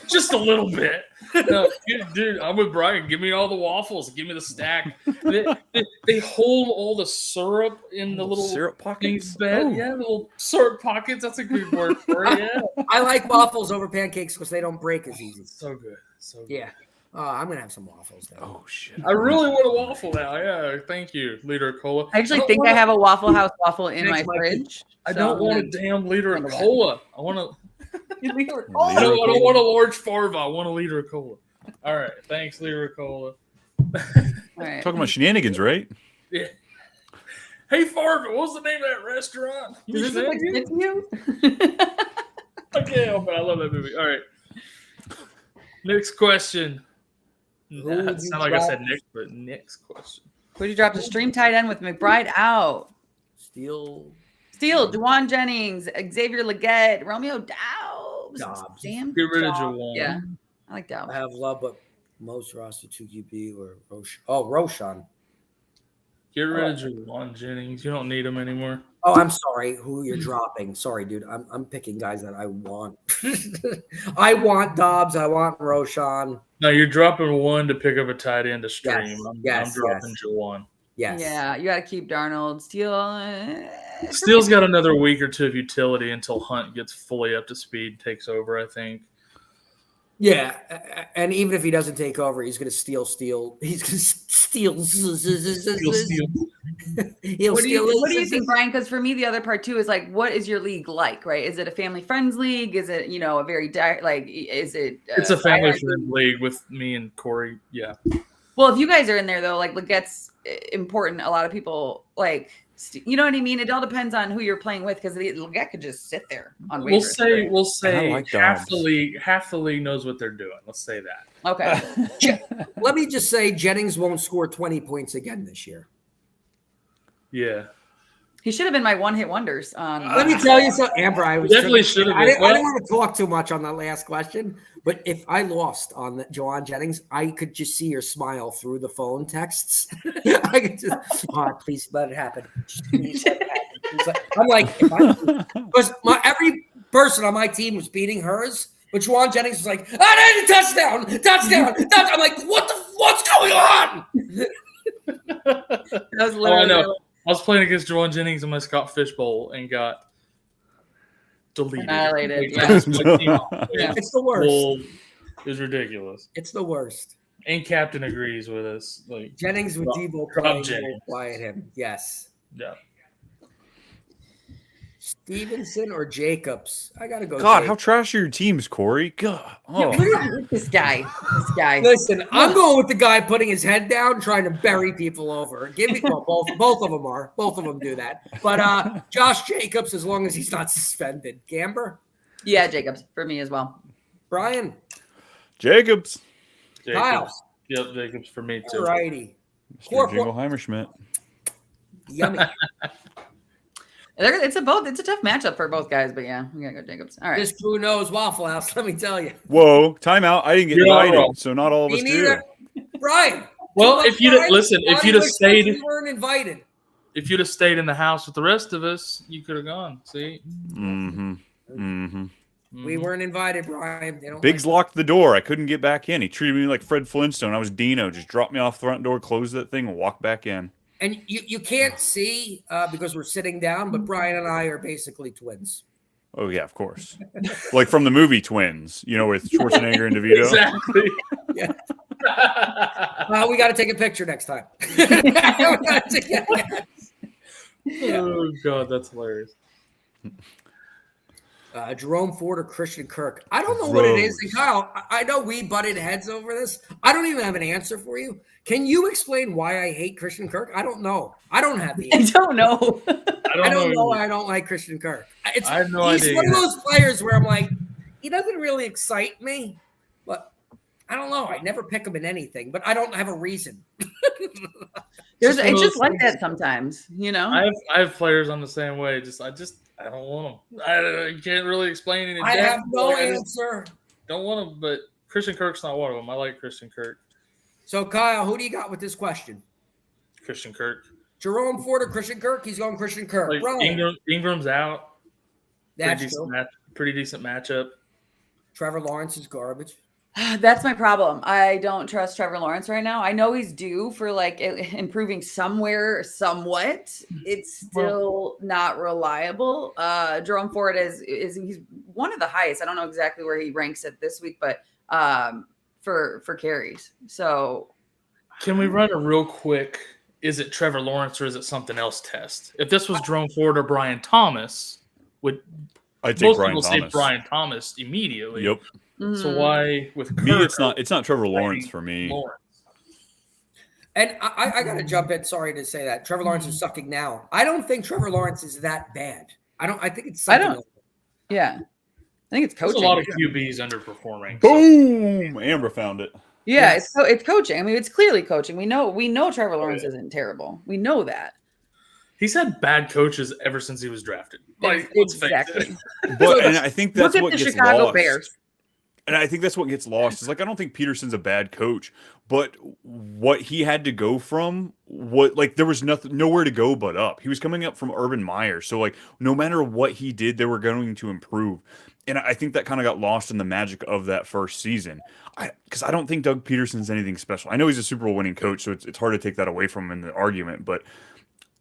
Just a little bit. No, dude, I'm with Brian. Give me all the waffles. Give me the stack. They hold all the syrup in the little syrup pockets. Yeah, little syrup pockets. That's a good word for it. Yeah. I like waffles over pancakes because they don't break as easy. So good. So good. Yeah. I'm gonna have some waffles now. Oh shit! I really want a waffle now. Yeah, thank you, liter of cola. I actually think I have a Waffle House waffle in my fridge. I don't want a damn liter of cola. I want to. I don't want a large Farva. I want a liter of cola. All right, thanks, liter of cola. All right. Talking about shenanigans, right? Yeah. Hey, Farva, what's the name of that restaurant? Does this look like good to you? I can't help it. I love that movie. All right. Next question. It sounded like I said Nick, but next question. Who'd you drop to stream tight end with McBride out? Steele, Juwan Jennings, Xavier Legette, Romeo Doubs. Sam. Get rid of Juwan. Yeah, I like Doubs. I have love, but most roster 2QB or Roshan. Get rid of Juwan Jennings. You don't need him anymore. Oh, I'm sorry. Who you're dropping? Sorry, dude. I'm picking guys that I want. I want Dobbs. I want Roshan. No, you're dropping one to pick up a tight end to stream. Yes, I'm dropping Juwan. Yes. Yeah, you got to keep Darnold. Steele's got another week or two of utility until Hunt gets fully up to speed, takes over, I think. Yeah, and even if he doesn't take over, he's going to steal. He's going to steal. What do you think, Brian? Because for me, the other part too is like, what is your league like? Right? Is it a family friends league? Is it a very is it? It's a family friends league with me and Corey. Yeah. Well, if you guys are in there though, like Legette's important. A lot of people like. You know what I mean? It all depends on who you're playing with because Legette could just sit there on waivers. We'll say like half the league knows what they're doing. Let's say that. Okay. Let me just say Jennings won't score 20 points again this year. Yeah. He should have been my one-hit wonders. Let me tell you something, Amber. I was definitely should have been. I didn't want to talk too much on that last question, but if I lost on Juwan Jennings, I could just see your smile through the phone texts. I could just, please let it happen. Please let it happen. I'm like, because every person on my team was beating hers, but Juwan Jennings was like, touchdown. I'm like, what's going on? That was literally. I was playing against Juwan Jennings in my Scott Fishbowl and got deleted. Annihilated. Yeah. It's the worst. It was ridiculous. It's the worst. And Captain agrees with us. Like Jennings with Debo playing will quiet him. Yes. Yeah. Stevenson or Jacobs? I gotta go. God, how trash are your teams, Corey? God. Oh. This guy. Listen, I'm going with the guy putting his head down, trying to bury people over. Give me both of them are. Both of them do that. But Josh Jacobs, as long as he's not suspended. Gamber? Yeah, Jacobs for me as well. Brian? Jacobs. Kyle? Yep, Jacobs for me too. All righty. Jingleheimer Schmidt. Yummy. It's a tough matchup for both guys, but yeah, we gotta go Jacobs. All right. This crew knows Waffle House, let me tell you. Whoa, timeout. I didn't get invited, so not all of us do. Brian. Well, if you'd have stayed, you weren't invited. If you'd have stayed in the house with the rest of us, you could have gone. See? We weren't invited, Brian. Biggs locked the door. I couldn't get back in. He treated me like Fred Flintstone. I was Dino. Just dropped me off the front door, closed that thing, and walked back in. And you can't see because we're sitting down, but Brian and I are basically twins. Oh, yeah, of course. Like from the movie Twins, with Schwarzenegger and DeVito. Exactly. Yeah. We got to take a picture next time. Oh, God, that's hilarious. Jerome Ford or Christian Kirk. I don't know what it is. And Kyle, I know we butted heads over this. I don't even have an answer for you. Can you explain why I hate Christian Kirk? I don't know. I don't have the answer. I don't know. I don't know why I don't like Christian Kirk. I have no idea. He's one of those players where I'm like, he doesn't really excite me, but I don't know. I never pick him in anything, but I don't have a reason. It's just like that sometimes, you know. I have players on the same way. I don't want them. I can't really explain it. I have no answer. Don't want them, but Christian Kirk's not one of them. I like Christian Kirk. So Kyle, who do you got with this question? Christian Kirk. Jerome Ford or Christian Kirk? He's going Christian Kirk. Like Ingram's out. That's pretty decent matchup. Trevor Lawrence is garbage. That's my problem. I don't trust Trevor Lawrence right now. I know he's due for like improving somewhat. It's still not reliable. Jerome Ford is he's one of the highest. I don't know exactly where he ranks it this week, but for carries. So can we run a real quick? Is it Trevor Lawrence or is it something else test? If this was Jerome Ford or Brian Thomas, I'd take most Brian people Thomas. say Brian Thomas immediately. Yep. So why with Kirk, me? It's not Trevor Lawrence for me. Lawrence. And I got to jump in. Sorry to say that Trevor Lawrence is sucking now. I don't think Trevor Lawrence is that bad. I think it's something. Yeah, I think it's coaching. There's a lot of QBs underperforming. Boom! So. Amber found it. Yeah, it's coaching. I mean, it's clearly coaching. We know Trevor Lawrence isn't terrible. We know that. He's had bad coaches ever since he was drafted. Like, exactly. But and I think that's what gets Chicago lost. Bears. And I think that's what gets lost. Is like I don't think Peterson's a bad coach, but what he had to go from, there was nowhere to go but up. He was coming up from Urban Meyer, so like no matter what he did, they were going to improve. And I think that kind of got lost in the magic of that first season. Because I don't think Doug Peterson's anything special. I know he's a Super Bowl winning coach, so it's hard to take that away from him in the argument, but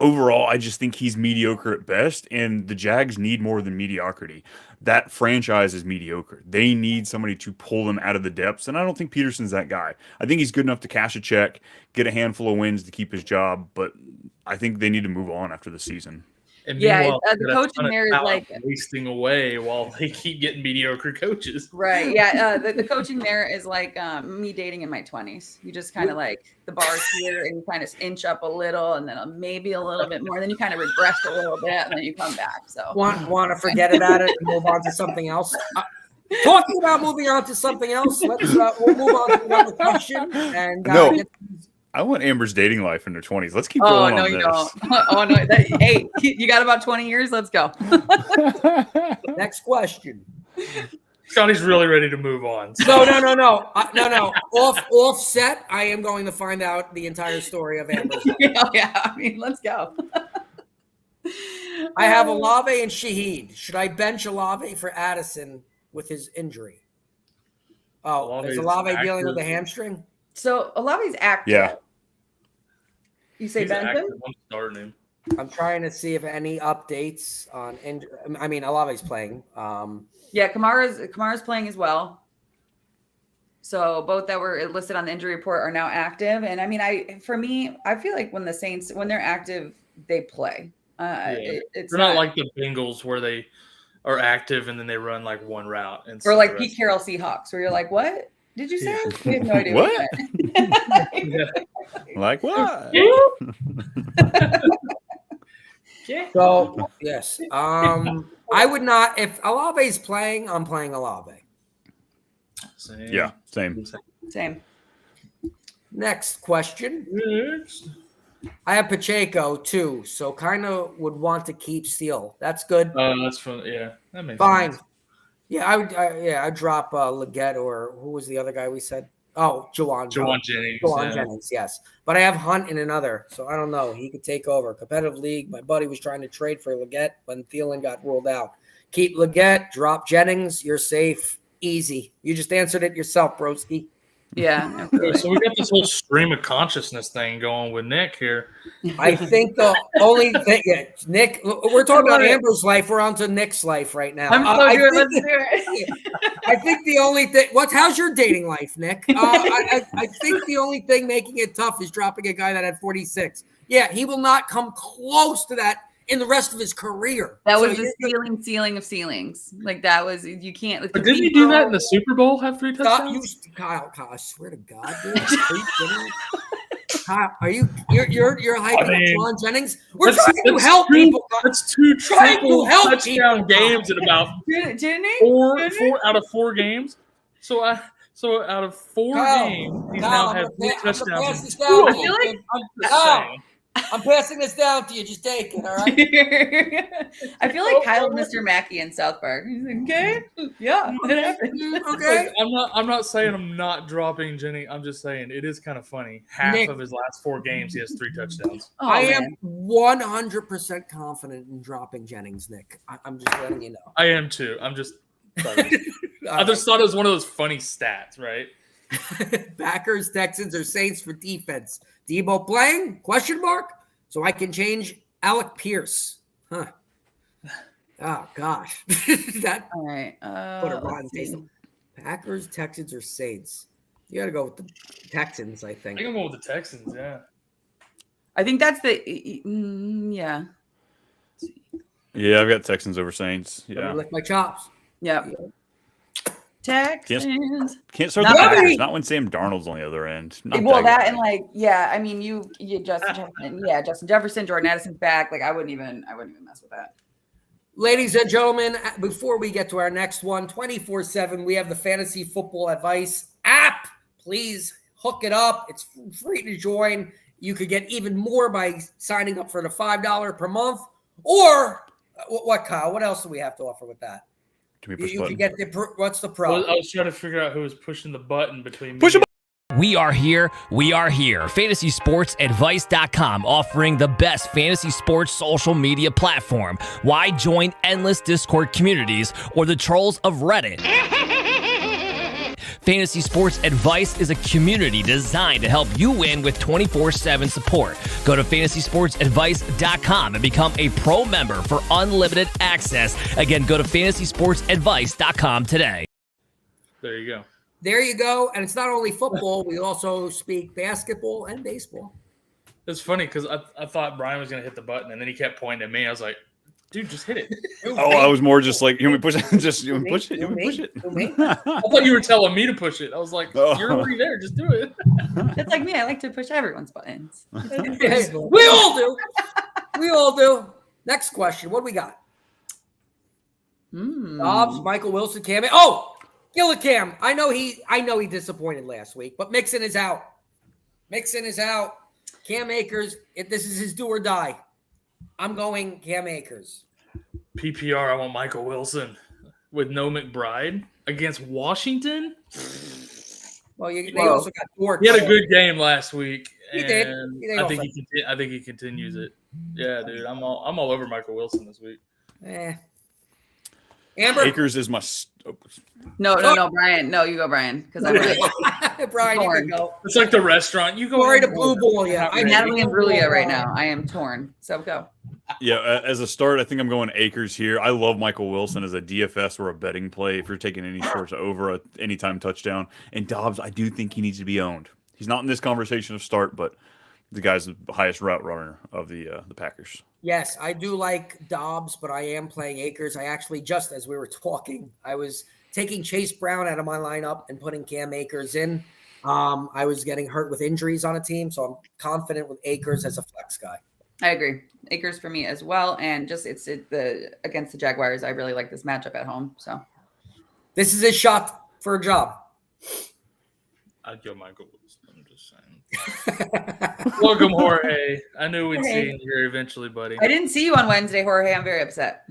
overall, I just think he's mediocre at best, and the Jags need more than mediocrity. That franchise is mediocre. They need somebody to pull them out of the depths, and I don't think Peterson's that guy. I think he's good enough to cash a check, get a handful of wins to keep his job, but I think they need to move on after the season. And the coaching there is like wasting away while they keep getting mediocre coaches. Right. Yeah. The coaching there is like me dating in my 20s. You just kind of like the bar's here and you kind of inch up a little and then maybe a little bit more. Then you kind of regress a little bit and then you come back. So want to forget about it and move on to something else. Talking about moving on to something else, we'll move on to another question. And I want Amber's dating life in her 20s. Let's keep going on this. You don't. Oh, no. Hey, you got about 20 years? Let's go. Next question. Scotty's really ready to move on. No. Offset, I am going to find out the entire story of Amber's life. Yeah, I mean, let's go. I have Olave and Shaheed. Should I bench Olave for Addison with his injury? Oh, is Olave dealing with a hamstring? So Olave's active. Yeah. You say bench him? I'm starting him. I'm trying to see if any updates on injury. I mean, Olave's playing. Yeah, Kamara's playing as well. So both that were listed on the injury report are now active. And I mean, I feel like when the Saints, when they're active, they play. It's not like the Bengals where they are active and then they run like one route. Or like Pete Carroll Seahawks where you're like, what did you say? We have no idea. What? Like what? So yes, I would not. If Olave's playing, I'm playing Olave. Same. Yeah, same. Next question. I have Pacheco too, so kind of would want to keep Steele. That's good. That's fun. Yeah, that makes fine. Sense. Yeah, I'd drop Leggett or who was the other guy we said? Oh, Jawan Jennings. Jennings, yes. But I have Hunt in another, so I don't know. He could take over. Competitive league. My buddy was trying to trade for Leggett when Thielen got ruled out. Keep Leggett, drop Jennings. You're safe. Easy. You just answered it yourself, broski. Yeah. So we got this whole stream of consciousness thing going with Nick here. I think the only thing, Nick, we're talking about Amber's life. We're on to Nick's life right now. I'm so good. Let's do it. I think the only thing, how's your dating life, Nick? I think the only thing making it tough is dropping a guy that had 46. Yeah, he will not come close to that. in the rest of his career. That So was the ceiling of ceilings. Like that was you can't. But didn't he do that in the Super Bowl? Have 3 touchdowns? Kyle, I swear to God, dude. Are you kidding me? Kyle, you're hyping up Ron Jennings? We're trying to help people. That's 2 triple touchdown people. games in about Didn't he? 4 out of 4 games. So out of 4 games, he's now had 3 touchdowns. I feel like I'm passing this down to you. Just take it, all right? I feel like Kyle, Mr. Mackey in South Park. He's like, okay, yeah, it happened. Okay. I'm not saying I'm not dropping Jennings. I'm just saying it is kind of funny. Half Nick, of his last 4 games, he has 3 touchdowns. Oh, I man. am 100% confident in dropping Jennings, Nick. I'm just letting you know. I am too. I just thought it was one of those funny stats, right? Packers, Texans, or Saints for defense. Debo playing? Question mark. So I can change Alec Pierce. Huh. Oh gosh. That All right. put a rotten taste. Packers, Texans, or Saints. You got to go with the Texans, I I think. think I'm going with the Texans. Yeah. I think that's the yeah. Yeah, I've got Texans over Saints. Let me Yeah. lick my chops. Yep. Texans. Can't start Not the Packers. me. Not when Sam Darnold's on the other end. Not Well, that guy. and like, yeah, I mean, you Justin Jefferson, Justin Jefferson, Jordan Addison's back. Like, I wouldn't even mess with that. Ladies and gentlemen, before we get to our next one, 24/7, we have the Fantasy Football Advice app. Please hook it up. It's free to join. You could get even more by signing up for the $5 per month. Or what, Kyle? What else do we have to offer with that? Can we push You button? can get what's the pro? I was trying to figure out who was pushing the button between me. Push a We are here. We are here. FantasySportsAdvice.com offering the best fantasy sports social media platform. Why join endless Discord communities or the trolls of Reddit? Fantasy Sports Advice is a community designed to help you win with 24/7 support. Go to FantasySportsAdvice.com and become a pro member for unlimited access. Again, go to FantasySportsAdvice.com today. There you go. There you go. And it's not only football. We also speak basketball and baseball. It's funny because I thought Brian was going to hit the button, and then he kept pointing at me. I was like, dude, just hit it. Oh, I was more just like, you want me to push it? Just you want me to push it? You want me to push it? I thought you were telling me to push it. I was like, Oh. you're already there. Just do it. It's like me. I like to push everyone's buttons. Hey, we all do. We all do. Next question. What do we got? Dobbs, Michael Wilson, Cam. Oh, Gillicam. I know he disappointed last week, but Mixon is out. Cam Akers, if this is his do or die, I'm going Cam Akers. PPR, I want Michael Wilson with no McBride against Washington. Well, they also got Dortch. He had a good game last week, He did. and They I also- think he continues it. Yeah, dude, I'm all over Michael Wilson this week. Amber? Akers is my. No, Brian. No, you go, Brian. Because I'm really Brian, you torn. can go. It's like the restaurant. You go Sorry to ahead. blue ball you. Not I really. Natalie and Brulia right now. I am torn. So go. Yeah, as a start, I think I'm going Akers here. I love Michael Wilson as a DFS or a betting play if you're taking any sorts over a anytime touchdown. And Dobbs, I do think he needs to be owned. He's not in this conversation of start, but the guy's the highest route runner of the Packers. Yes, I do like Dobbs, but I am playing Akers. I actually, just as we were talking, I was taking Chase Brown out of my lineup and putting Cam Akers in. I was getting hurt with injuries on a team, so I'm confident with Akers as a flex guy. I agree. Akers for me as well. And just against the Jaguars, I really like this matchup at home. So This is his shot for a job. I'd go Michael Wilson. I'm just saying. Welcome, Jorge. I knew we'd see you here eventually, buddy. I didn't see you on Wednesday, Jorge. I'm very upset.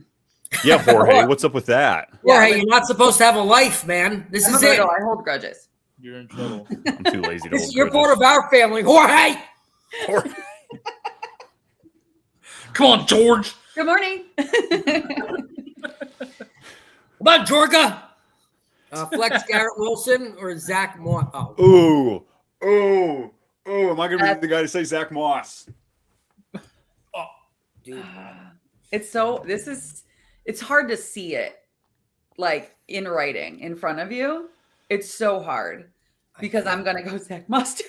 Yeah, Jorge, what's up with that? Well, hey, you're not supposed to have a life, man. This I'm is a it. Virgo. I hold grudges. You're in trouble. I'm too lazy to hold You're grudges. part of our family, Jorge. Jorge. Come on, George. Good morning. Come on, Georgia. Flex Garrett Wilson or Zach Moss. Ooh. Am I going to be the guy to say Zach Moss? Dude. It's hard to see it like in writing in front of you. It's so hard because I'm going to go Zach Moss too.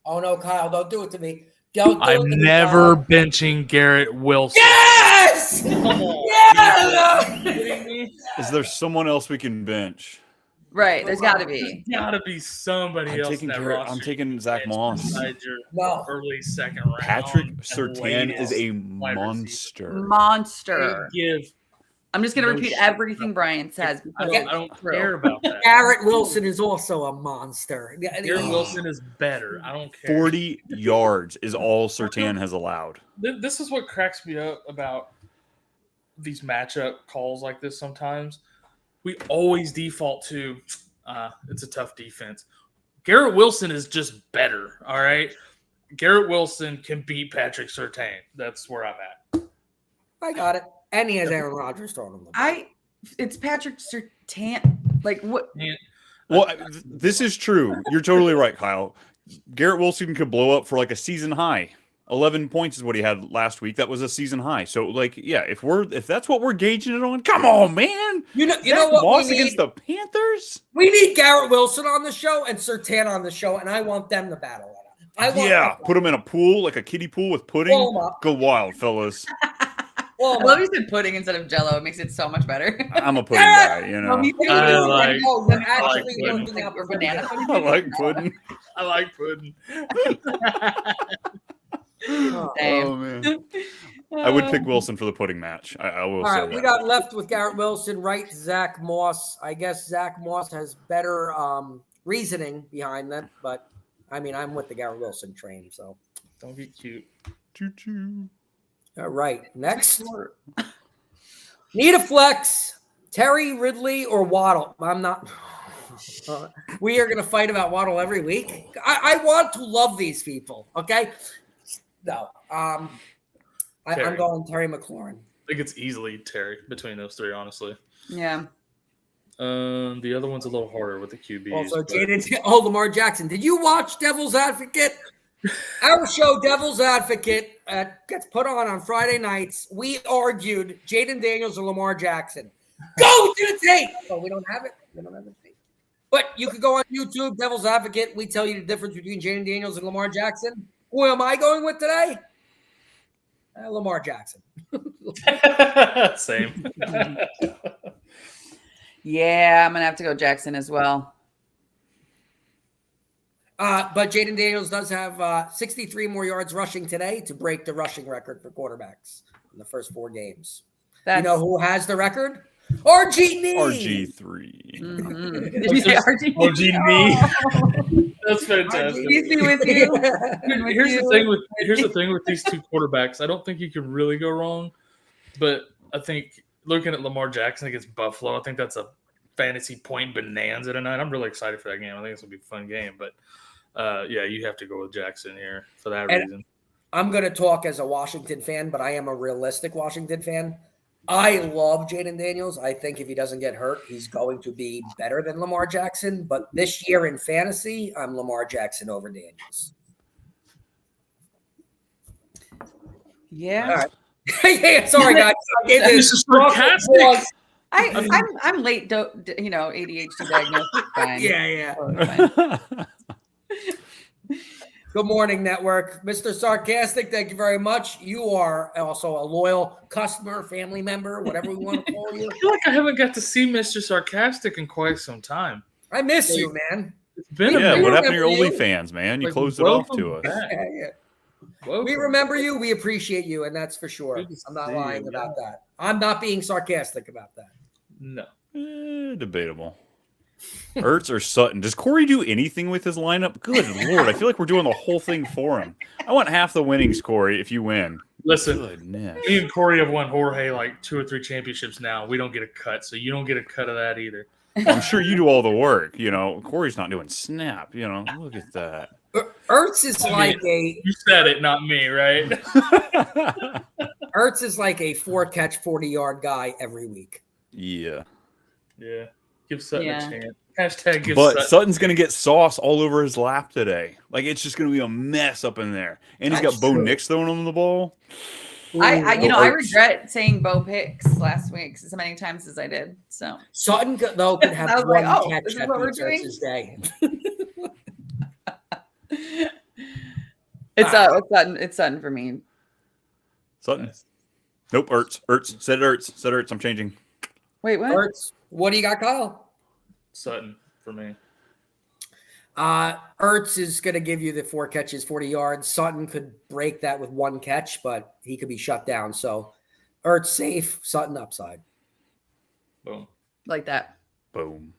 Oh, no, Kyle, don't do it to me. I'm never benching Garrett Wilson. Yes! Come on. Yes! Are you kidding me? Is there someone else we can bench? Right. There's got to be. There's got to be somebody I'm else taking in that Garrett- roster. I'm taking you Zach can bench Moss. besides your No. early second round. Patrick and Surtain is a wide receiver. monster. Monster. Give. I'm just going to No repeat shit. everything Brian says. I because don't it's true. care about that. Garrett Wilson is also a monster. Garrett Wilson is better. I don't care. 40 yards is all Surtain has allowed. This is what cracks me up about these matchup calls like this sometimes. We always default to it's a tough defense. Garrett Wilson is just better, all right? Garrett Wilson can beat Patrick Surtain. That's where I'm at. I got it. And he has Aaron Rodgers throwing him the ball. It's Patrick Surtain. Like what? Well, this is true. You're totally right, Kyle. Garrett Wilson could blow up for like a season high. 11 points is what he had last week. That was a season high. So, like, yeah, if that's what we're gauging it on, come on, man. You know Zach what Moss we need? against the Panthers? We need Garrett Wilson on the show and Surtain on the show, and I want them to battle it. Put them in a pool, like a kiddie pool with pudding. Blow 'em up. Go wild, fellas. I love you said pudding instead of Jello. It makes it so much better. I'm a pudding guy, you know. I like We're actually pudding. looking up Or banana. I like pudding. I like pudding. Same. Oh, man. I would pick Wilson for the pudding match. I will All say right, that. we got left with Garrett Wilson, right? Zach Moss. I guess Zach Moss has better reasoning behind that, but I mean, I'm with the Garrett Wilson train. So Don't be cute. Choo-choo. all right, next. Need a flex. Terry, Ridley, or Waddle? I'm not. We are going to fight about Waddle every week. I want to love these people. Okay. No. I'm going Terry McLaurin. I think it's easily Terry between those three, honestly. Yeah. The other one's a little harder with the QBs. Also, but- Lamar Jackson. Did you watch Devil's Advocate? Our show, Devil's Advocate, gets put on Friday nights. We argued Jaden Daniels or Lamar Jackson. Go to the tape. Oh, we don't have it. We don't have the tape. But you could go on YouTube, Devil's Advocate. We tell you the difference between Jaden Daniels and Lamar Jackson. Who am I going with today? Lamar Jackson. Same. Yeah, I'm gonna have to go Jackson as well. But Jaden Daniels does have 63 more yards rushing today to break the rushing record for quarterbacks in the first 4 games. You know who has the record? RG3. Mm-hmm. Did you say RG? RG That's fantastic. He's with you. Here's the thing with these two quarterbacks. I don't think you can really go wrong, but I think looking at Lamar Jackson against Buffalo, I think that's a fantasy point bonanza tonight. I'm really excited for that game. I think it's gonna be a fun game. But yeah, you have to go with Jackson here for that reason. I'm gonna talk as a Washington fan, but I am a realistic Washington fan. I love Jaden Daniels. I think if he doesn't get hurt, he's going to be better than Lamar Jackson. But this year in fantasy, I'm Lamar Jackson over Daniels. Yeah. All right. Yeah, sorry, guys. This is sarcastic. I'm late. ADHD diagnosis. Fine. Yeah. Totally fine. Good morning, network. Mr. Sarcastic, thank you very much. You are also a loyal customer, family member, whatever we want to call you. I feel like I haven't got to see Mr. Sarcastic in quite some time. I miss you, man. It's been Yeah, a what minute. happened to your remember you. OnlyFans, man? You Like, closed it off welcome to us. back. Yeah. Welcome. We remember you. We appreciate you, and that's for sure. Good to I'm not see lying you, about that. I'm not being sarcastic about that. No. Debatable. Ertz or Sutton? Does Corey do anything with his lineup? Good Lord, I feel like we're doing the whole thing for him. I want half the winnings, Corey, if you win. Listen, Goodness. me and Corey have won Jorge like 2 or 3 championships now. We don't get a cut, so you don't get a cut of that either. I'm sure you do all the work. You know, Corey's not doing snap. You know, look at that. Ertz is like You said it, not me, right? Ertz is like a 4-catch, 40-yard guy every week. Yeah. Yeah. Give Sutton Yeah. a chance. Hashtag give But Sutton. Sutton's going to get sauce all over his lap today. Like, it's just going to be a mess up in there. And he's That's got Bo true. Nix throwing him the ball. I Ertz. regret saying Bo Picks last week as many times as I did. So Sutton, though, could have I was one like, oh, catch this is that what we're beats doing? Ertz's day. It's Sutton. It's Sutton for me. Sutton. Nope. Ertz. Said Ertz. I'm changing. Wait, what? Ertz. What do you got, Kyle? Sutton for me. Ertz is going to give you the 4 catches, 40 yards. Sutton could break that with 1 catch, but he could be shut down. So Ertz safe, Sutton upside. Boom. Like that. Boom.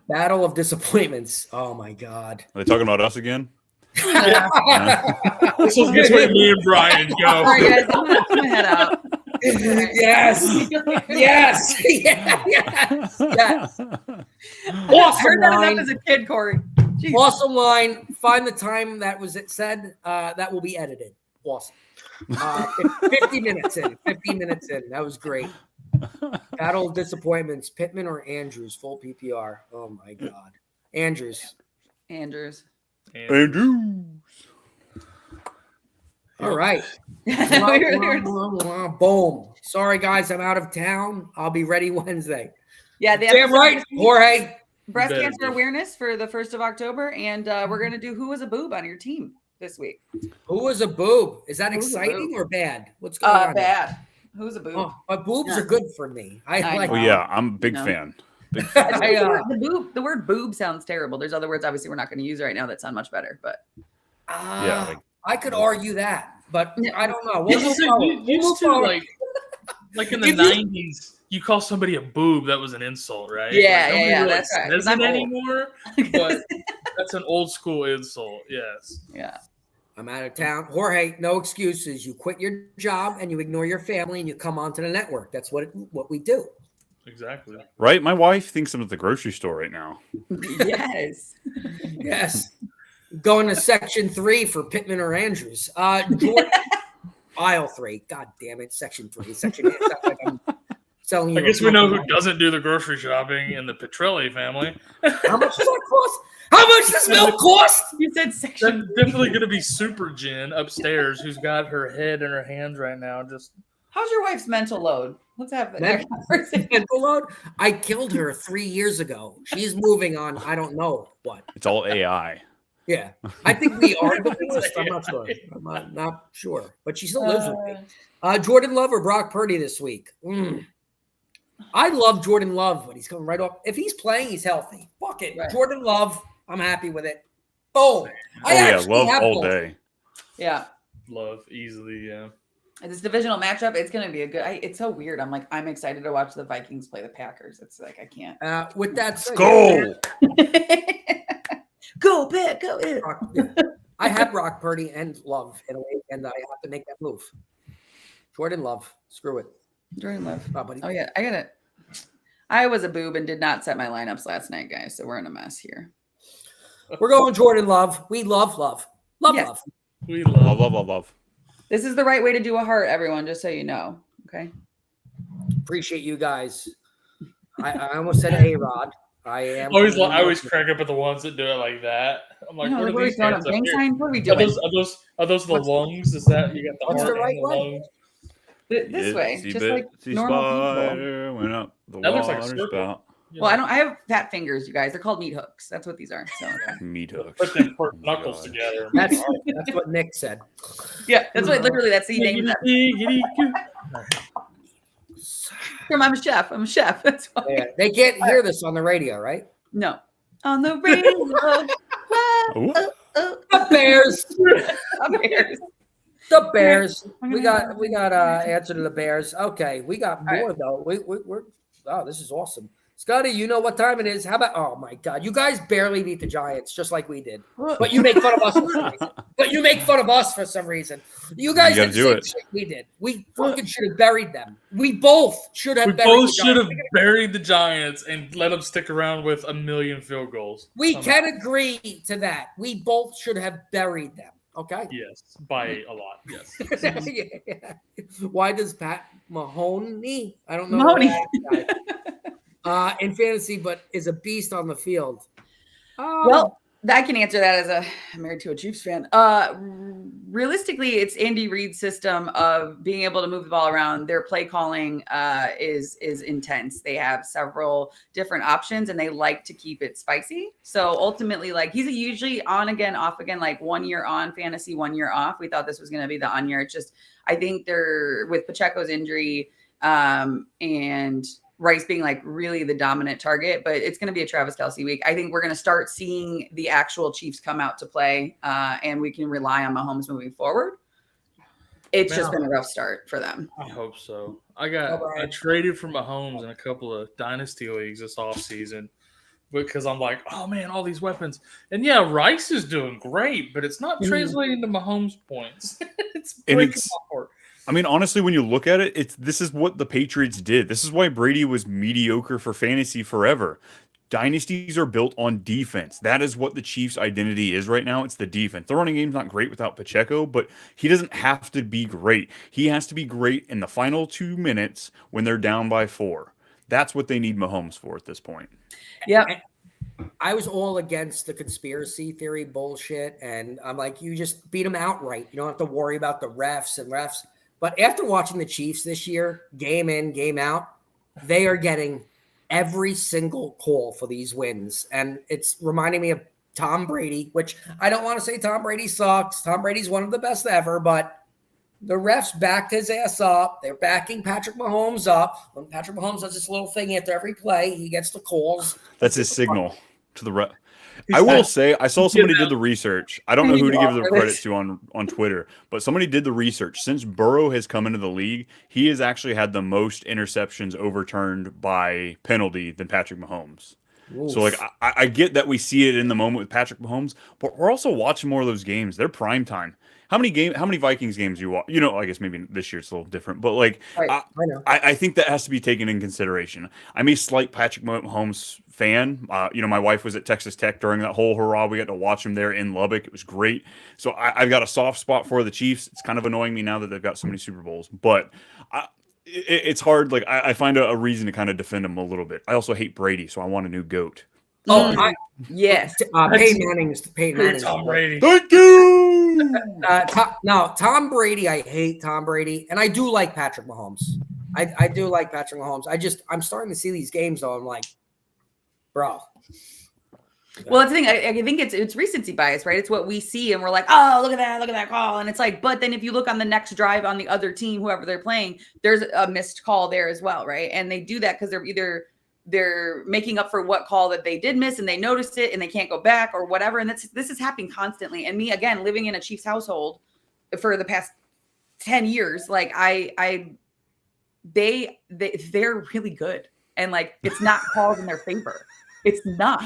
Battle of disappointments. Oh my God. Are they talking about us again? This is where me and Brian go. All right, guys, I'm gonna head out. Yes. Yes. Yes. Yes. I Awesome heard that line. enough as a kid, Corey. Jeez. Awesome line. Find the time that was it said. That will be edited. Awesome. 50 minutes in. 50 minutes in. That was great. Battle of disappointments. Pittman or Andrews? Full PPR. Oh my God. Andrews. Andrews. Andrews. All right. Boom. Sorry, guys. I'm out of town. I'll be ready Wednesday. Yeah, the Damn right, Jorge. breast Better cancer be. awareness for the 1st of October, and we're gonna do who was a boob on your team this week. Who was a boob? Is that Who's a exciting boob? or bad? What's going on? Bad. Who's a boob? Oh, but boobs Yeah. are good for me. I I like. Oh yeah, I'm a big No. fan. Big I fan. think the word boob sounds terrible. There's other words obviously we're not going to use right now that sound much better, but Yeah, like- I could argue that, but Yeah. I don't know. We'll move You forward. used to, like in the If you- 90s, you call somebody a boob, that was an insult, right? Yeah, Like, nobody yeah, really that's right, 'cause says I'm it old. anymore, but that's an old school insult. Yes. yeah. I'm out of town. Jorge, no excuses. You quit your job and you ignore your family and you come onto the network. That's what we do. Exactly. Right? My wife thinks I'm at the grocery store right now. Yes. Yes. Going to section 3 for Pittman or Andrews. Jordan, aisle 3. God damn it. Section 3. Section 8. Sounds like I'm selling you. I guess we know who doesn't do the grocery shopping in the Petrelli family. How much does that cost? How much does milk cost? You said That's section. definitely going to be Super Jen upstairs, who's got her head in her hands right now. Just How's your wife's mental load? Let's have that Mental- conversation. Mental load? I killed her 3 years ago. She's moving on. I don't know what. It's all AI. Yeah. I think we are divorced. I'm not sure. I'm not sure. But she still lives with me. Jordan Love or Brock Purdy this week? I love Jordan Love, but he's coming right off. If he's playing, he's healthy. Fuck it. Right. Jordan Love, I'm happy with it. Boom. Oh yeah, love all day. Yeah. love easily. Yeah. This divisional matchup, it's going to be a good. It's so weird. I'm excited to watch the Vikings play the Packers. It's like I can't. With that said, Go. Go, Pitt. Go, Pitt. I have Brock Purdy and Love in a way, and I have to make that move. Jordan Love. Screw it. Jordan Love. Buddy. Oh, yeah. I got it. I was a boob and did not set my lineups last night, guys. So we're in a mess here. We're going Jordan Love. We love Love. Love Yes. Love. We Love, love. love, love, love. This is the right way to do a heart, everyone, just so you know. Okay. Appreciate you guys. I almost said A-Rod. I I always crack up at the ones that do it like that. I'm like, No, what are we're these going hands up up gang here? sign. What are we Are doing? those the lungs? Is that you got the What's heart the right and the way? lungs? This way, Itsy just like bitsy normal people. spider went up the That looks like a water circle. spout. Well, I have fat fingers, you guys. They're called meat hooks. That's what these are. So Meat hooks. Put them pork Oh, knuckles God. together. That's what Nick said. yeah, that's what literally that's the name. I'm a chef. I'm a chef. That's why. Yeah, they can't hear this on the radio, right? No, on the radio. Ooh. The Bears. Bears. The Bears. I'm We gonna- got answer to the Bears. Okay, we got right. more though. We're oh, this is awesome. Scotty, you know what time it is. How about oh my god, you guys barely beat the Giants just like we did. But you make fun of us for some reason. But you make fun of us for some reason. You guys You did gotta the do same it. shit we did. We fucking should have buried them. We both should have We buried both the should have Giants. buried the Giants and let them stick around with a million field goals. We can agree to that. We both should have buried them. Okay. Yes, by a lot. Yes. Yeah. Why does Pat Mahoney? I don't know. Mahoney. In fantasy, but is a beast on the field. Well, I can answer that as I'm married to a Chiefs fan. Realistically, it's Andy Reid's system of being able to move the ball around. Their play calling is intense. They have several different options, and they like to keep it spicy. So ultimately, like he's usually on again, off again, like 1 year on fantasy, 1 year off. We thought this was going to be the on year. It's just I think they're with Pacheco's injury and Rice being like really the dominant target, but it's going to be a Travis Kelce week. I think we're going to start seeing the actual Chiefs come out to play, and we can rely on Mahomes moving forward. It's just been a rough start for them. I hope so. I traded for Mahomes in a couple of dynasty leagues this offseason because I'm like, oh man, all these weapons. And yeah, Rice is doing great, but it's not translating to Mahomes points. It's breaking my heart. I mean, honestly, when you look at it, this is what the Patriots did. This is why Brady was mediocre for fantasy forever. Dynasties are built on defense. That is what the Chiefs' identity is right now. It's the defense. The running game's not great without Pacheco, but he doesn't have to be great. He has to be great in the final 2 minutes when they're down by 4. That's what they need Mahomes for at this point. Yeah. I was all against the conspiracy theory bullshit, and I'm like, you just beat them outright. You don't have to worry about the refs. But after watching the Chiefs this year, game in, game out, they are getting every single call for these wins. And it's reminding me of Tom Brady, which I don't want to say Tom Brady sucks. Tom Brady's one of the best ever, but the refs backed his ass up. They're backing Patrick Mahomes up. When Patrick Mahomes does this little thing after every play, he gets the calls. That's his signal to the ref. I will say, I saw somebody did the research. I don't know who to give the credit to on Twitter, but somebody did the research. Since Burrow has come into the league, he has actually had the most interceptions overturned by penalty than Patrick Mahomes. Oof. So, like, I get that we see it in the moment with Patrick Mahomes, but we're also watching more of those games. They're prime time. How many Vikings games you watch? You know, I guess maybe this year it's a little different, but like, right, I think that has to be taken in consideration. I'm a slight Patrick Mahomes fan. My wife was at Texas Tech during that whole hurrah. We got to watch him there in Lubbock. It was great. So I've got a soft spot for the Chiefs. It's kind of annoying me now that they've got so many Super Bowls, but it's hard. Like I find a reason to kind of defend them a little bit. I also hate Brady, so I want a new GOAT. Yes. Peyton Manning. Tom Brady. Thank you. Tom Brady. I hate Tom Brady, and I do like Patrick Mahomes. I do like Patrick Mahomes. I'm starting to see these games though. I'm like, bro. Well, that's the thing. I think it's recency bias, right? It's what we see, and we're like, oh, look at that call, and it's like, but then if you look on the next drive on the other team, whoever they're playing, there's a missed call there as well, right? And they do that because they're making up for what call that they did miss and they noticed it and they can't go back or whatever. And this is happening constantly. And me, again, living in a Chiefs household for the past 10 years, like they're really good. And like, it's not called in their favor. It is not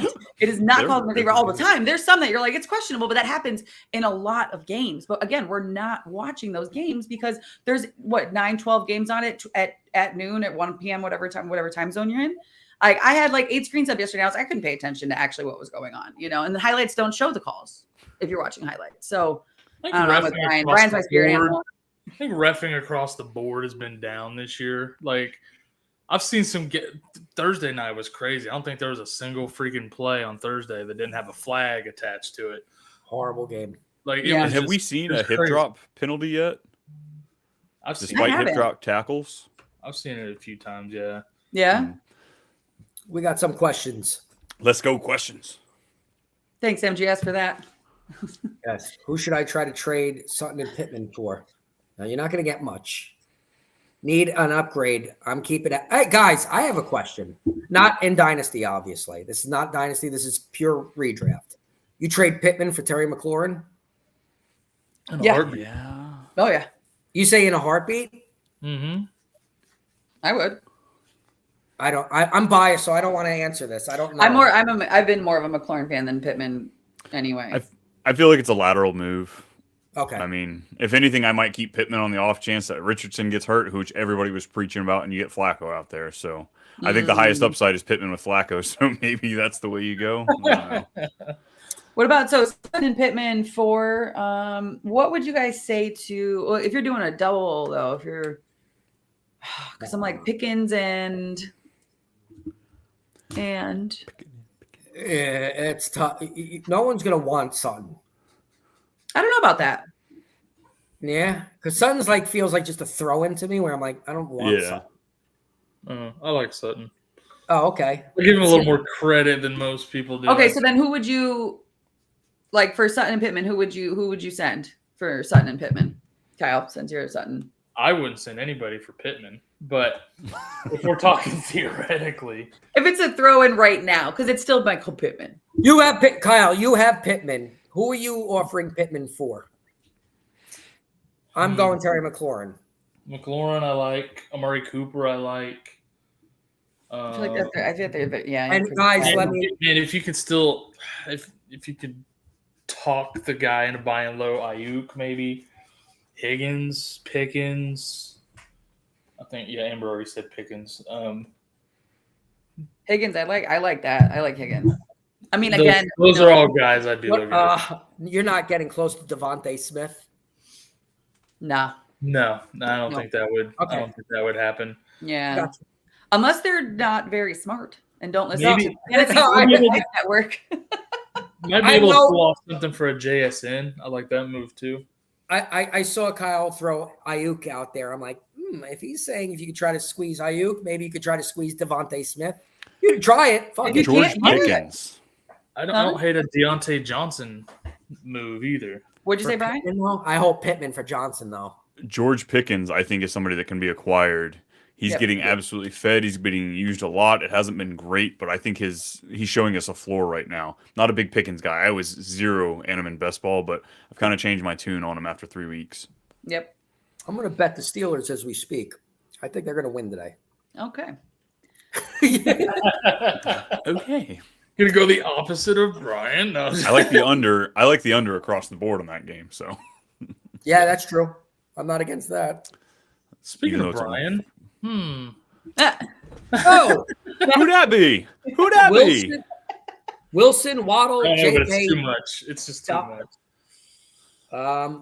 called in their favor all the time. There's some that you're like, it's questionable, but that happens in a lot of games. But again, we're not watching those games because there's 9-12 games on it at noon, at 1 p.m., whatever time zone you're in. Like I had like 8 screens up yesterday. I couldn't pay attention to actually what was going on, and the highlights don't show the calls if you're watching highlights. So I don't know with Brian. Brian's my spirit animal. I think reffing across the board has been down this year. Like I've seen Thursday night was crazy. I don't think there was a single freaking play on Thursday that didn't have a flag attached to it. Horrible game. Like have we seen a hip drop penalty yet? Despite hip drop tackles, I've seen it a few times. Yeah. Yeah. We got some questions. Let's go questions. Thanks, MGS, for that. Yes. Who should I try to trade Sutton and Pittman for? Now, you're not going to get much. Need an upgrade. I'm keeping it. Hey, guys, I have a question. Not in Dynasty, obviously. This is not Dynasty. This is pure redraft. You trade Pittman for Terry McLaurin? Yeah. Oh, yeah. You say in a heartbeat? Mm-hmm. I would. I'm biased, so I don't want to answer this. I don't know. I've been more of a McLaurin fan than Pittman anyway. I feel like it's a lateral move. Okay. I mean, if anything, I might keep Pittman on the off chance that Richardson gets hurt, which everybody was preaching about, and you get Flacco out there. So I think the highest upside is Pittman with Flacco. So maybe that's the way you go. What about Sutton and Pittman for what would you guys say to if you're doing a double though? Because I'm like Pickens and It's tough. No one's gonna want Sutton. I don't know about that. Yeah, because Sutton's like feels like just a throw in to me where I'm like, I don't want Yeah. Sutton. I like Sutton. Oh, okay. I give him a little more credit than most people do. Okay, so then who would you like for Sutton and Pittman? Who would you send for Sutton and Pittman? Kyle, since you're Sutton. I wouldn't send anybody for Pittman, but if we're talking theoretically, If it's a throw in right now, because it's still Michael Pittman. You have Kyle. You have Pittman. Who are you offering Pittman for? I'm going Terry McLaurin. McLaurin, I like. Amari Cooper, I like. I feel like they're yeah. And guys, let me. And if you could still, if you could talk the guy into buying low, Ayuk maybe, Higgins, Pickens. I think Amber already said Pickens. Higgins, I like that. I like Higgins. I mean, those, again, those are all guys I'd be looking at. You're not getting close to Devontae Smith. nah. No, I don't think that would. Okay. I don't think that would happen. Yeah. Gotcha. Unless they're not very smart and don't listen Maybe- to the Fantasy Network. Might be able to pull off something for a JSN. I like that move too. I saw Kyle throw Ayuk out there. I'm like, if he's saying if you could try to squeeze Ayuk, maybe you could try to squeeze Devontae Smith. You can try it. Fuck it. George can't do it. Pickens. I don't hate a Deontay Johnson move either. What'd you say, Brian? Pittman, though? I hope Pittman for Johnson though. George Pickens, I think, is somebody that can be acquired. He's Yep. getting absolutely fed. He's getting used a lot. It hasn't been great, but I think he's showing us a floor right now. Not a big Pickens guy. I was zero on him in best ball, but I've kind of changed my tune on him after 3 weeks. Yep. I'm going to bet the Steelers as we speak. I think they're going to win today. Okay. Okay. Gonna go the opposite of Brian. No. I like the under. I like the under across the board on that game. So Yeah, that's true. I'm not against that. Speaking Even of though it's Brian, Oh, who'd that be? Who'd that be? Wilson, Waddle, I know, but it's too JK, much. It's just too Stop. much.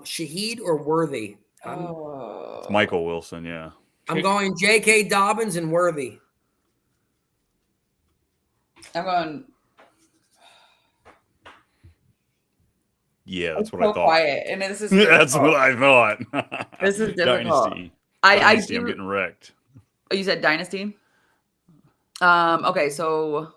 Shahid or Worthy. Oh. Michael Wilson. Yeah. I'm going J.K. Dobbins and Worthy. I'm going. Yeah, that's what so I thought. quiet, and this is That's what I thought. This is difficult. Dynasty. I Dynasty, do. I'm getting wrecked. Oh, you said Dynasty. Okay, so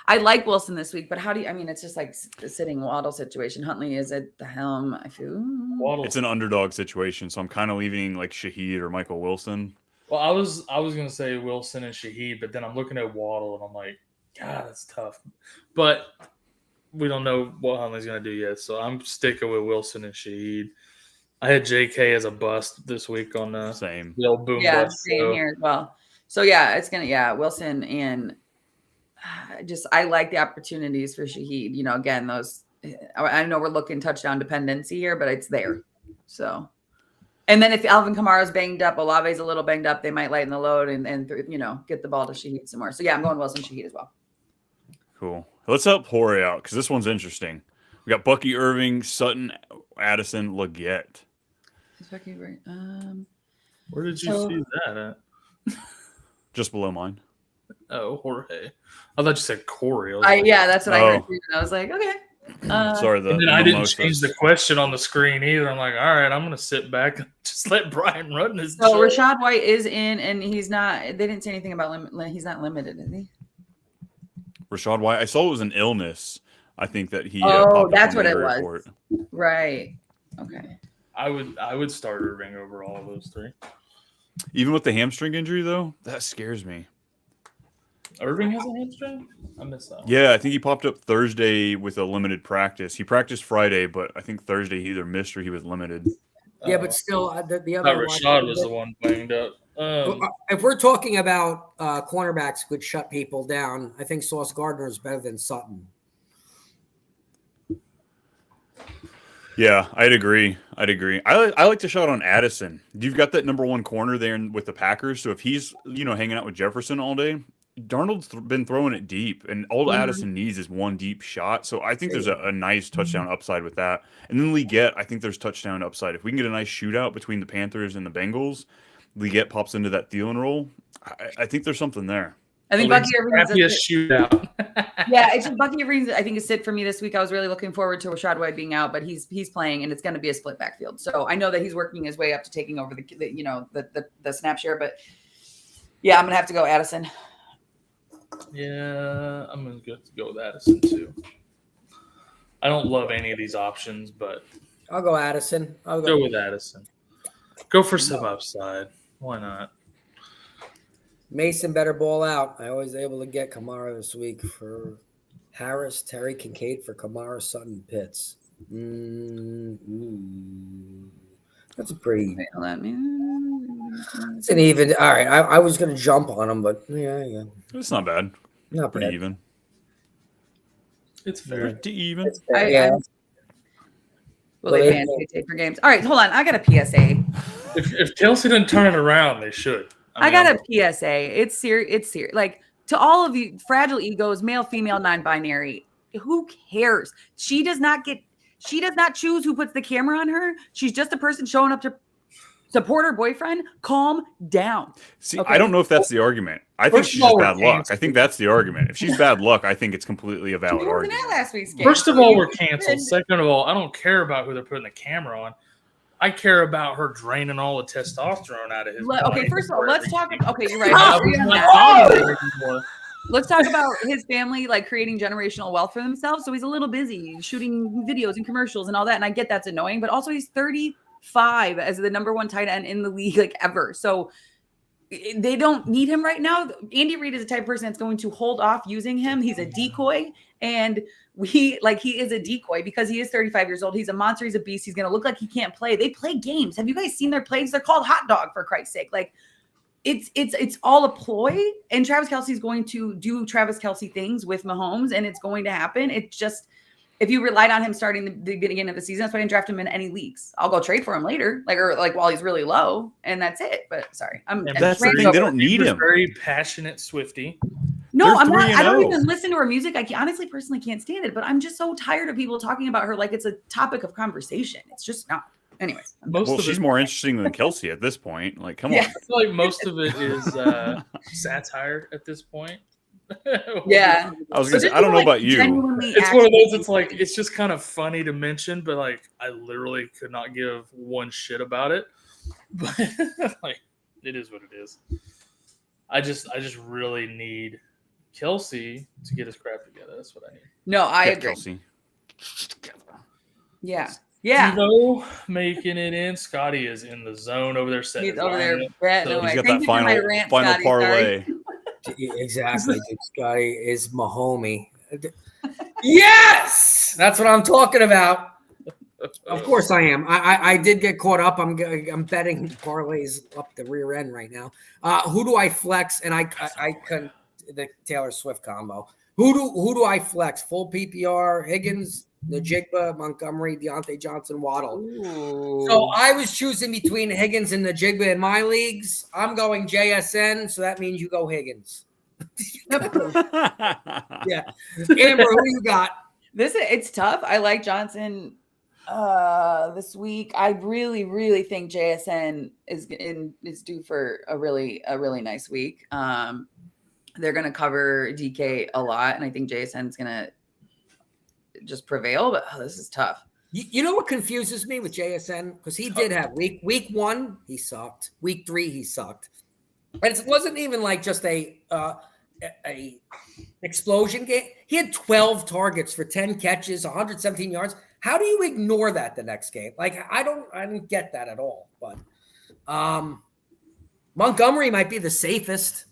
I like Wilson this week, but how do you? I mean, it's just like the sitting Waddle situation. Huntley is at the helm. I feel. Waddle. It's an underdog situation, so I'm kind of leaving like Shahid or Michael Wilson. Well, I was gonna say Wilson and Shaheed, but then I'm looking at Waddle and I'm like, God, that's tough. But we don't know what Huntley's gonna do yet, so I'm sticking with Wilson and Shaheed. I had JK as a bust this week on Same. the old boom Yeah, bust. same So here as well. So yeah, it's gonna Wilson and I like the opportunities for Shaheed. You know, again, those I know we're looking touchdown dependency here, but it's there. So, and then if Alvin Kamara's banged up, Olave's a little banged up, they might lighten the load and get the ball to Shaheed some more. So yeah, I'm going Wilson Shaheed as well. Cool. Let's help Jorge out because this one's interesting. We got Bucky Irving, Sutton, Addison, Leggett. where did you see that at? Just below mine. Oh, Jorge. I thought you said Corey. I was like, That's what I heard. Oh. Too, and I was like, okay. Sorry, and then I didn't mimosas. change the question on the screen either. I'm like, all right, I'm gonna sit back and just let Brian run his So show. Rashad White is in, and he's not. They didn't say anything about he's not limited, is he? Rashad White. I saw it was an illness. I think that he. Oh, popped up that's on the what it injury was. report. Right. Okay. I would start Irving over all of those three. Even with the hamstring injury, though, that scares me. Irving has a hamstring? I missed that one. Yeah, I think he popped up Thursday with a limited practice. He practiced Friday, but I think Thursday he either missed or he was limited. Yeah, but still, the I other thought Rashad was the one banged up. If we're talking about cornerbacks who could shut people down, I think Sauce Gardner is better than Sutton. Yeah, I'd agree. I like to shot on Addison. You've got that number one corner there with the Packers. So if he's hanging out with Jefferson all day, Darnold's been throwing it deep, and all Addison needs is one deep shot. So I think there's a nice touchdown upside with that. And then Leggett, I think there's touchdown upside. If we can get a nice shootout between the Panthers and the Bengals, Leggett pops into that Thielen role. I think there's something there. I think Bucky Irving's shootout. yeah, it's just Bucky Irving's. I think is sit for me this week. I was really looking forward to Rashad White being out, but he's playing, and it's going to be a split backfield. So I know that he's working his way up to taking over the snap share. But yeah, I'm gonna have to go Addison. Yeah, I'm gonna go with Addison too. I don't love any of these options, but I'll go Addison. I'll go with Addison. Go for some upside. Why not? Mason better ball out. I was able to get Kamara this week for Harris, Terry Kincaid for Kamara, Sutton, Pitts. That's a pretty. It's an even. All right, I was going to jump on him, but yeah. It's not bad. Not pretty bad. even. It's fair. Pretty even. Yeah. Will they ban take for games? All right, hold on. I got a PSA. If Kelsey didn't turn it around, they should. I got a PSA. It's serious. It's serious. Like, to all of you fragile egos, male, female, non-binary, who cares? She does not choose who puts the camera on her. She's just a person showing up to support her boyfriend. Calm down. See, okay. I don't know if that's the argument. I think she's just bad luck. I think that's the argument. If she's bad luck, I think it's completely a valid argument. Last week's game. First of all, we're canceled. Second of all, I don't care about who they're putting the camera on. I care about her draining all the testosterone out of his body. Okay, first of all, let's talk. Okay, you're right. Let's talk about his family, like creating generational wealth for themselves. So he's a little busy shooting videos and commercials and all that. And I get that's annoying, but also he's 35 as the number one tight end in the league, like ever. So they don't need him right now. Andy Reid is the type of person that's going to hold off using him. He's a decoy, and he is a decoy because he is 35 years old. He's a monster. He's a beast. He's going to look like he can't play. They play games. Have you guys seen their plays? They're called hot dog, for Christ's sake. Like, it's all a ploy, and Travis Kelce's going to do Travis Kelce things with Mahomes, and it's going to happen. It's just, if you relied on him starting the beginning of the season, that's why I didn't draft him in any leagues. I'll go trade for him later, like while he's really low, and that's it. But sorry, that's the thing. They don't need him. Very passionate Swiftie. No, I'm not. I don't even listen to her music. I honestly, personally can't stand it. But I'm just so tired of people talking about her like it's a topic of conversation. It's just not. Anyways, she's more interesting than Kelce at this point. Like, come on. I feel like most of it is satire at this point. Yeah, I was gonna say, I don't know about you. It's one of those. It's like, it's just kind of funny to mention, but like, I literally could not give one shit about it. But like, it is what it is. I just really need Kelce to get his crap together. That's what I need. No, I agree. Kelce. Yeah. Yeah. Devo making it in. Scotty is in the zone over there. He's over there. So he's got that final parlay. Exactly. Scotty is my homie. Yes! That's what I'm talking about. Of course I am. I did get caught up. I'm betting parlays up the rear end right now. Who do I flex? And I couldn't, the Taylor Swift combo. Who do I flex? Full PPR, Higgins, Najigba, Montgomery, Deontay Johnson, Waddle. Ooh. So I was choosing between Higgins and Najigba in my leagues. I'm going JSN, so that means you go Higgins. Yeah. Amber, who you got? It's tough. I like Johnson this week. I really, really think JSN is due for a really nice week. They're going to cover DK a lot, and I think JSN is going to just prevail, but this is tough. You know what confuses me with JSN? Because he did have week 1, he sucked. Week 3, he sucked. And it wasn't even like just a explosion game. He had 12 targets for 10 catches, 117 yards. How do you ignore that the next game? Like, I didn't get that at all. But Montgomery might be the safest.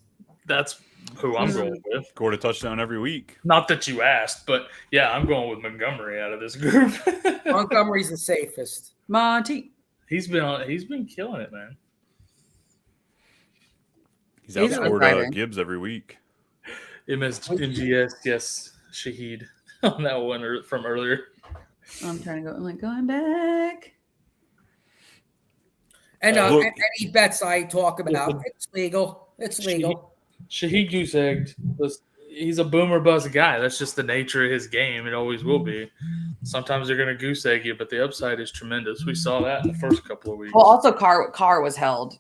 That's who I'm going with. Scored a touchdown every week. Not that you asked, but yeah, I'm going with Montgomery out of this group. Montgomery's the safest. Monty. He's been killing it, man. He's outscored Gibbs every week. MSNGS, yes, Shaheed on that one from earlier. I'm trying to go. I'm like going back. And any bets I talk about, it's legal. It's legal. Shaheed goose egged. He's a boomer bust guy. That's just the nature of his game. It always will be. Sometimes they're going to goose egg you, but the upside is tremendous. We saw that in the first couple of weeks. Well, also Carr was held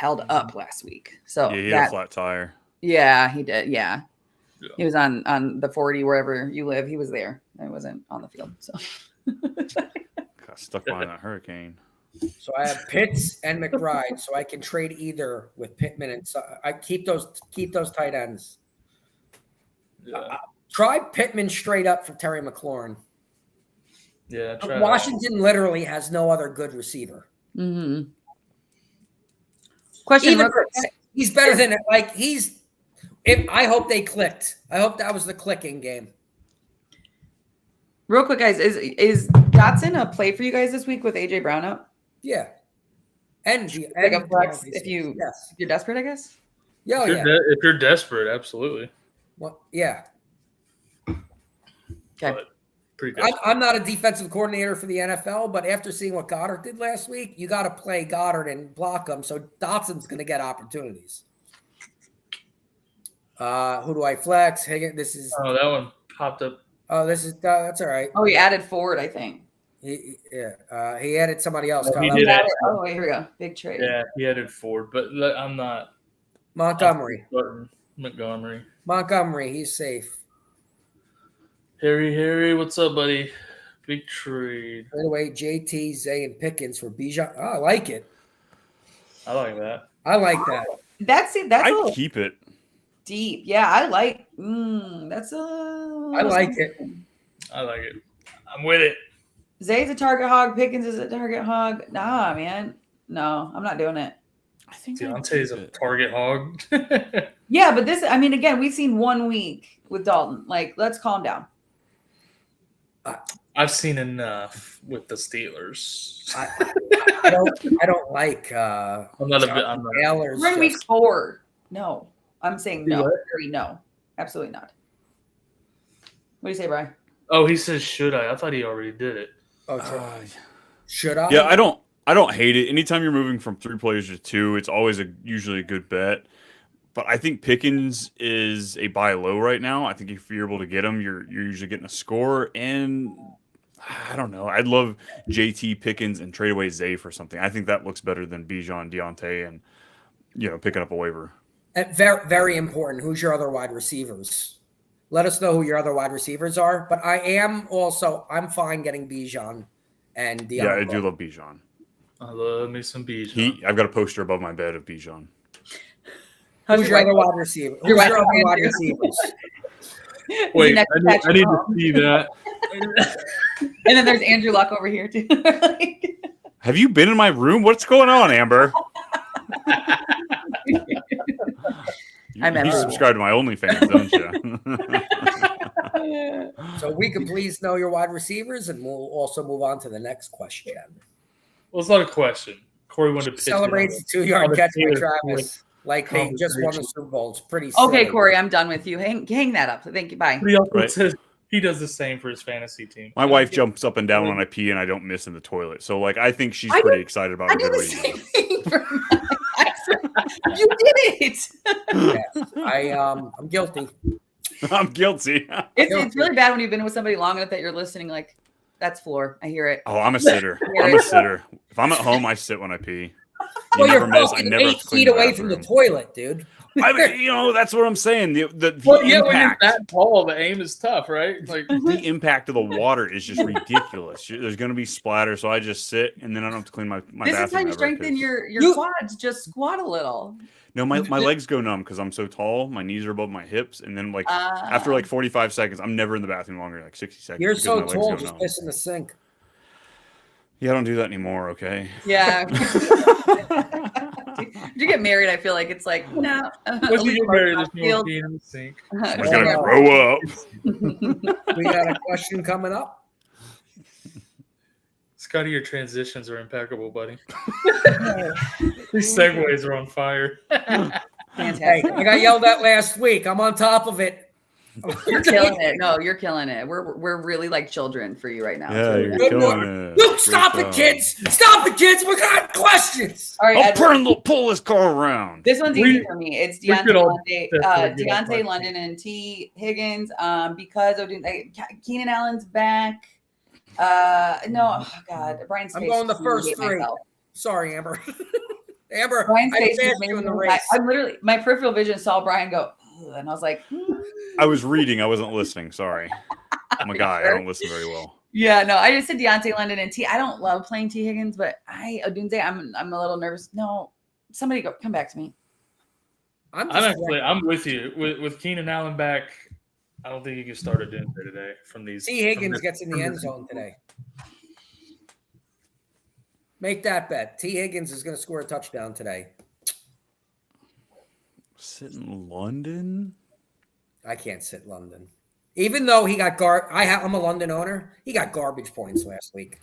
up last week. So yeah, he had a flat tire. Yeah, he did. Yeah. Yeah. He was on the 40 wherever you live. He was there. I wasn't on the field. So Got stuck behind that hurricane. So I have Pitts and McBride, so I can trade either with Pittman, and so I keep those tight ends. Yeah. Try Pittman straight up for Terry McLaurin. Yeah. Try that. Washington literally has no other good receiver. mm-hmm. Question. Even real quick. he's better than it. Like I hope they clicked. I hope that was the clicking game. Real quick, guys, is Dotson a play for you guys this week with AJ Brown out? Yeah, and Like a flex if yes. you're desperate, I guess. Yeah, If you're desperate, absolutely. Well, yeah. Okay. But pretty desperate. I'm not a defensive coordinator for the NFL, but after seeing what Goddard did last week, you got to play Goddard and block him. So Dotson's going to get opportunities. Who do I flex? Higgins. This is. Oh, that one popped up. Oh, this is. That's all right. Oh, he added Ford, I think. He added somebody else. He Kyle. did it. Oh, here we go. Big trade. Yeah, he headed forward, but I'm not. Montgomery. Montgomery. He's safe. Harry, what's up, buddy? Big trade. By the way, JT, Zay, and Pickens for Bijan. Oh, I like it. I like that. I like that. That's a I'd little keep it. deep. Yeah, I like. That's a. I like it. I like it. I'm with it. Zay's a target hog. Pickens is a target hog. Nah, man. No, I'm not doing it. I think Deontay's a target hog. Yeah, but this, I mean, again, we've seen 1 week with Dalton. Like, let's calm down. I've seen enough with the Steelers. I don't like. I'm not a bit. I'm not. Taylor's We're in week just- 4. No, I'm saying no. What? Very no. Absolutely not. What do you say, Brian? Oh, he says, should I? I thought he already did it. Should I? Yeah, I don't hate it. Anytime you're moving from 3 players to 2, it's always usually a good bet. But I think Pickens is a buy low right now. I think if you're able to get him, you're usually getting a score. And I don't know. I'd love JT Pickens and trade away Zay for something. I think that looks better than Bijan, Deontay, and picking up a waiver. Very, very important. Who's your other wide receivers? Let us know who your other wide receivers are. But I'm fine getting Bijan and Deontay. Yeah, I do love Bijan. I love me some Bijan. I've got a poster above my bed of Bijan. Who's your other wide receiver? Who's your other wide receivers? Wait, I need to see that. And then there's Andrew Luck over here, too. Have you been in my room? What's going on, Amber? You subscribe to my OnlyFans, don't you? So we can please know your wide receivers, and we'll also move on to the next question. Well, it's not a question. Corey wanted to pitch Celebrates the 2-yard catch by Travis like they just won the Super Bowl. It's pretty silly. Okay, Corey, I'm done with you. Hang that up. Thank you. Bye. He also Right. says he does the same for his fantasy team. My wife jumps up and down when I pee, and I don't miss in the toilet. So, I think she's pretty excited about I a do good the reason. same thing for you did it. Yeah, I'm guilty. I'm guilty. It's really bad when you've been with somebody long enough that you're listening. Like, that's floor. I hear it. Oh, I'm a sitter. I'm a sitter. If I'm at home, I sit when I pee. Well, Never you're miss. I fucking never have 8 to clean feet the away from the bathroom. toilet, dude. That's what I'm saying. The Well, yeah, when you're impact, that tall, the aim is tough, right? Like, the impact of the water is just ridiculous. There's going to be splatter, so I just sit, and then I don't have to clean my bathroom. This is how you ever, strengthen 'cause- your quads. Just squat a little. No, my legs go numb because I'm so tall. My knees are above my hips, and then after 45 seconds, I'm never in the bathroom longer than 60 seconds. You're because so my legs tall, go just numb. piss in the sink. Yeah, I don't do that anymore. Okay. Yeah. If you get married, I feel like it's like, no. once you get married, there's no Field. peeing in the sink. Someone's got to grow up. We got a question coming up. Scotty, your transitions are impeccable, buddy. These segues are on fire. Hey, Fantastic. I got yelled at last week. I'm on top of it. You're killing it. No, you're killing it. We're really like children for you right now. Yeah, So, you're Good killing Lord. it. Luke, stop Great it, job. kids. Stop it, kids. We got questions. All right, Edward. Pull this car around. This one's easy for me. It's we could all definitely get on Deontay question. London and T Higgins. Because Keenan Allen's back. No, oh God, Brian's I'm face going the just first hate 3. myself. Sorry, Amber. Amber, Brian's I face was passed you in the amazing. race. I literally, my peripheral vision saw Brian go, "Ugh," and I was like, I was reading. I wasn't listening. Sorry. I'm a guy. I don't listen very well. yeah, no, I just said Deontay London and T. I don't love playing T. Higgins, but Odunze, I'm a little nervous. No, somebody come back to me. I'm with you. With Keenan Allen back, I don't think you can start Odunze today from these. T. Higgins gets in the end zone today. Make that bet. T. Higgins is going to score a touchdown today. Sit in London? I can't sit London. Even though he got I'm a London owner. He got garbage points last week.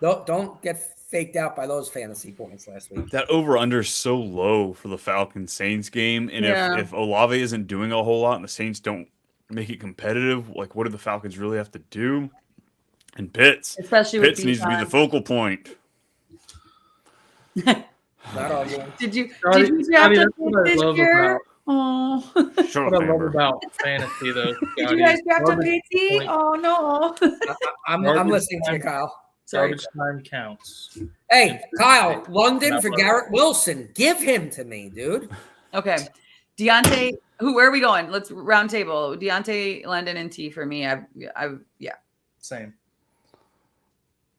Don't get faked out by those fantasy points last week. That over-under is so low for the Falcons-Saints game. And if Olave isn't doing a whole lot and the Saints don't make it competitive, like what do the Falcons really have to do? And Pitts. Especially Pitts with needs to be the focal point. Not all good. Did you Johnny, draft that's a what I Pitts love this year? about- Oh. Shut What up, I love Amber. about fantasy, though. Did you guys draft a PT? point. Oh no. I'm Garbage listening to you, time. Kyle. Sorry. Garbage time counts. Hey, Kyle, London Not for working. Garrett Wilson. Give him to me, dude. Okay. Deontay, where are we going? Let's round table. Deontay, London, and T for me. Yeah. Same.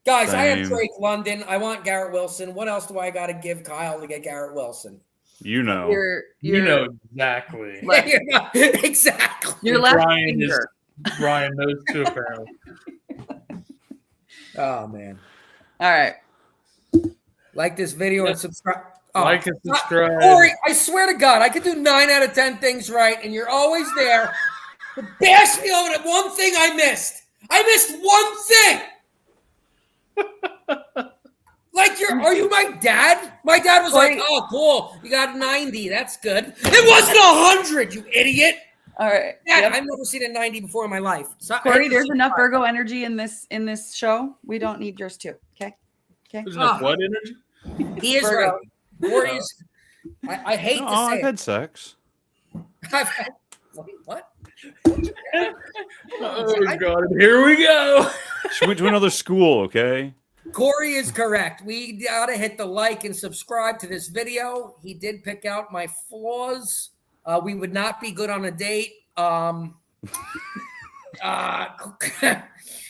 Guys, I have Same. Drake London. I want Garrett Wilson. What else do I got to give Kyle to get Garrett Wilson? You know. You know exactly. Left, Exactly. your left Brian finger. Brian knows too, apparently. Oh, man. All right. Like this video and subscribe. Oh, Like and subscribe. Corey, I swear to God, I could do 9 out of 10 things right, and you're always there to bash me over that one thing I missed. I missed one thing. Like are you my dad? My dad was like, "Oh, cool, you got 90. That's good." It wasn't 100, you idiot. All right. Dad, Yep. I've never seen a 90 before in my life. So, Corey, there's enough Virgo energy in this show. We don't need yours too. Okay. There's enough what energy? He is Virgo. right. Corey is. I hate to Oh, say I've it. had sex. I've had what? Oh, God. Here we go. She went to another school, okay? Corey is correct. We gotta hit the like and subscribe to this video. He did pick out my flaws. We would not be good on a date.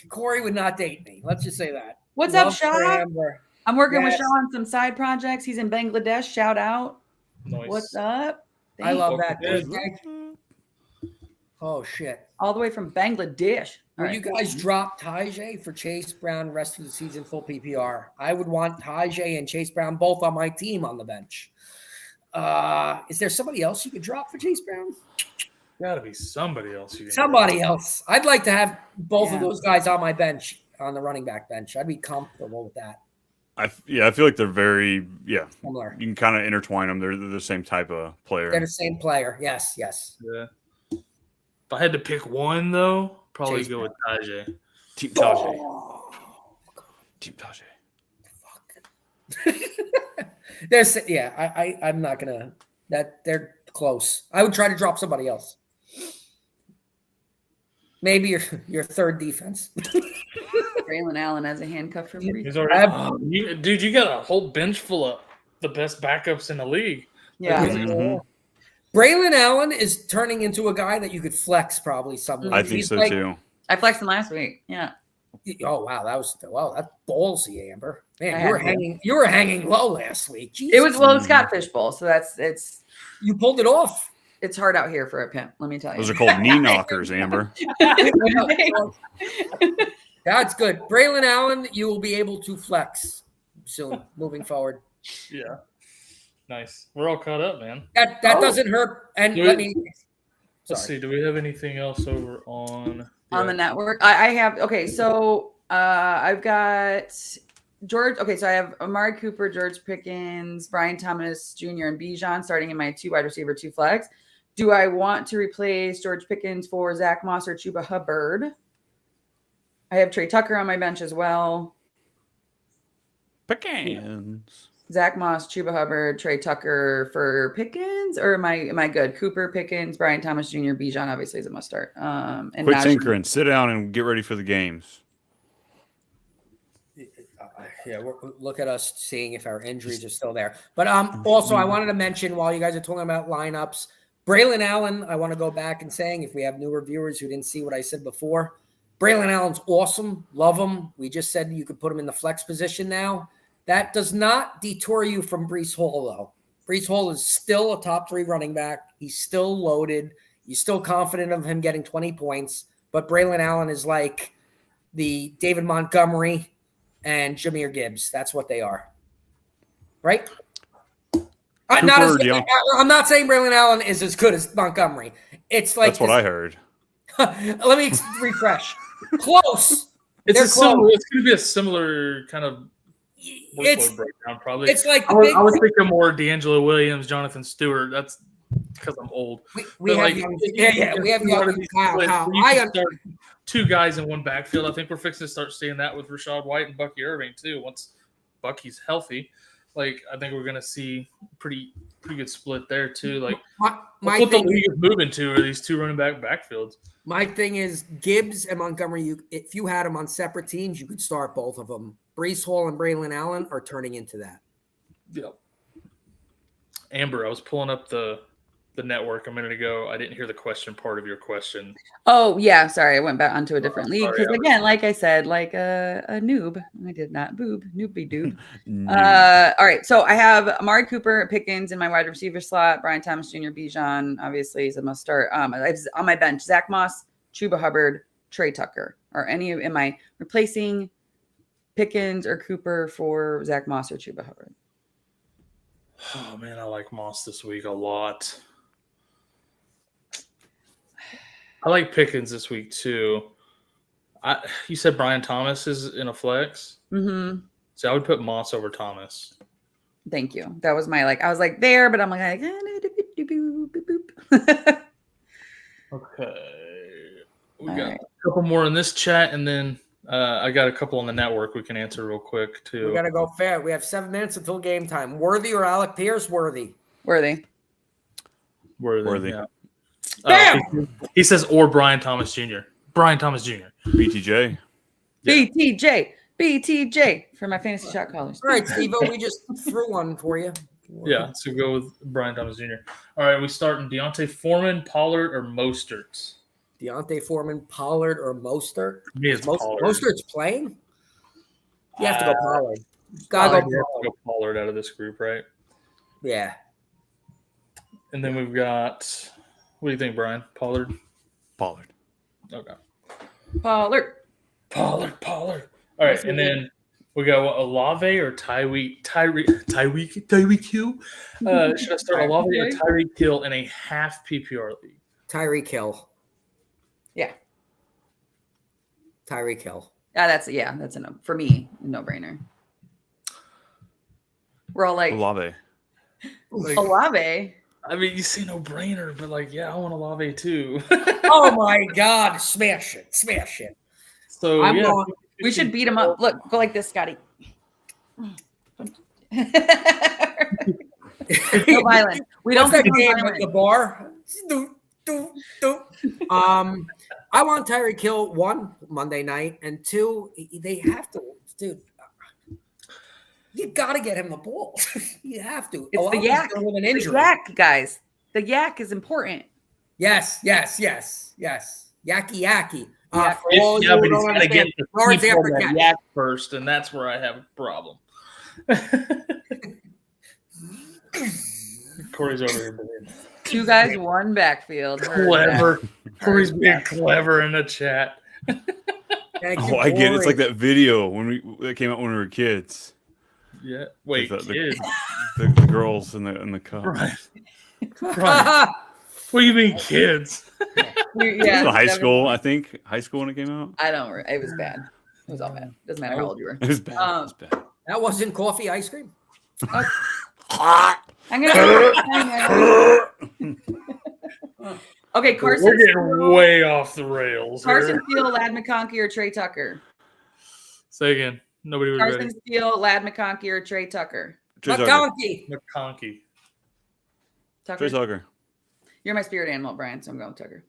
Corey would not date me. Let's just say that. What's Love up, Shaw? for Amber. I'm working with Yes. Shaw on some side projects. He's in Bangladesh. Shout out. Nice. What's up? I love that. Yes. Oh shit. All the way from Bangladesh. All Will right. you guys drop Tajay for Chase Brown rest of the season full PPR? I would want Tajay and Chase Brown both on my team on the bench. Is there somebody else you could drop for Chase Brown? Gotta be somebody else. Somebody else. I'd like to have both of Yeah. those guys on my bench, on the running back bench. I'd be comfortable with that. I feel like they're very, Similar. you can kind of intertwine them. They're the same type of player. They're the same player. Yes. Yeah. If I had to pick one, though, probably Chase go with Tajay. Team Tajay. Oh, Team Tajay. I'm not gonna. That they're close. I would try to drop somebody else. Maybe your third defense. Braylon Allen has a handcuff for me. He's already, dude, you got a whole bench full of the best backups in the league. Yeah. Mhm. Braylon Allen is turning into a guy that you could flex probably somewhere. I think He's so like- too. I flexed him last week. Yeah. Oh wow, that's ballsy, Amber. Man, I you were had to. you were hanging low last week. Jesus. It was Scott Fishbowl, so You pulled it off. it's hard out here for a pimp, let me tell you. Those are called knee knockers, Amber. That's good. Braylon Allen, you will be able to flex soon moving forward. Yeah. Nice. We're all caught up, man. That doesn't hurt. And Do let it- me. Let's see. Do we have anything else over on the network. I have so I've got George. Okay, so I have Amari Cooper, George Pickens, Brian Thomas Jr., and Bijan starting in my 2 wide receiver, 2 flex. Do I want to replace George Pickens for Zach Moss or Chuba Hubbard? I have Trey Tucker on my bench as well. Pecans. Zach Moss, Chuba Hubbard, Trey Tucker for Pickens, or am I good? Cooper, Pickens, Brian Thomas Jr., Bijan obviously is a must start. And Quit Najee. tinkering. Sit down and get ready for the games. Yeah, look at us seeing if our injuries are still there. But also, I wanted to mention while you guys are talking about lineups, Braylon Allen, I want to go back and saying if we have newer viewers who didn't see what I said before, Braylon Allen's awesome. Love him. We just said you could put him in the flex position now. That does not detour you from Breece Hall, though. Breece Hall is still a top 3 running back. He's still loaded. You're still confident of him getting 20 points. But Braylon Allen is like the David Montgomery and Jahmyr Gibbs. That's what they are. Right? I'm not saying Braylon Allen is as good as Montgomery. It's like that's what I heard. Let me refresh. Close. It's going to be a similar kind of workload breakdown, probably. It's like I was thinking more D'Angelo Williams, Jonathan Stewart. That's because I'm old. We have young Kyle. I start 2 guys in one backfield. I think we're fixing to start seeing that with Rashad White and Bucky Irving too. Once Bucky's healthy, I think we're gonna see pretty good split there too. Like what the league is moving to are these 2 running back backfields. My thing is Gibbs and Montgomery. If you had them on separate teams, you could start both of them. Breece Hall and Braylon Allen are turning into that. Yep. Amber, I was pulling up the network a minute ago. I didn't hear the question part of your question. Oh, yeah. Sorry. I went back onto a different league. Because again, like I said, like a noob. I did not boob. Noobie doob. All right. So I have Amari Cooper, Pickens in my wide receiver slot. Brian Thomas Jr., Bijan, obviously, is a must start. On my bench, Zach Moss, Chuba Hubbard, Trey Tucker. Am I replacing Pickens or Cooper for Zach Moss or Chuba Hubbard? Oh, man, I like Moss this week a lot. I like Pickens this week too. You said Brian Thomas is in a flex? Mm-hmm. So I would put Moss over Thomas. Thank you. That was my I was like there, but I'm like Okay. We got a couple more in this chat, and then I got a couple on the network we can answer real quick too. We got to go fair. We have 7 minutes until game time. Worthy or Alec Pierce? Worthy. Worthy. Yeah. He says, or Brian Thomas Jr. Brian Thomas Jr. BTJ. Yeah. BTJ for my fantasy shot callers. All right, Steve, we just threw one for you. Yeah, so go with Brian Thomas Jr. All right, we start in Deontay Foreman, Pollard, or Mostert. Deontay Foreman, Pollard, or Mostert? Pollard. Mostert's playing? You have to go Pollard. Gotta go Pollard out of this group, right? Yeah. And then we've got, what do you think, Brian? Pollard? Okay. Pollard. All right, and then we got Olave or Tyreek Hill. Should I start Olave or Tyreek Hill in a half PPR league? Tyreek Hill. Yeah. Tyreek Hill. That's a no for me, no brainer. We're all like Olave. Olave. I mean, you say no brainer, but I want Olave too. Oh my God! Smash it! So we should beat him up. Look, go like this, Scotty. No violence. We don't that do game violence. at the bar. I want Tyreek Hill 1 Monday night, and 2 they have to, dude. You got to get him the ball. You have to. It's the yak. With an injury. The yak, guys. The yak is important. Yes. Yacky. but he's got to get the yak first, and that's where I have a problem. Corey's over here. 2 guys, 1 backfield. Clever. Corey's being clever in the chat. I get it. It's like that video that came out when we were kids. Yeah. Wait, kids. The girls in the cup. Right. What do you mean, kids? It was high school, I think. High school when it came out. I don't. It was bad. It was all bad. Doesn't matter how old you were. It was bad. That wasn't coffee ice cream. I'm gonna. Okay, Carson. We're getting way off the rails. Carson Steele, Lad McConkey, or Trey Tucker? Say again. Nobody was Carson ready. Steele, Lad McConkey, or Trey Tucker? McConkey. Tucker. Trey Tucker. You're my spirit animal, Brian, so I'm going Tucker.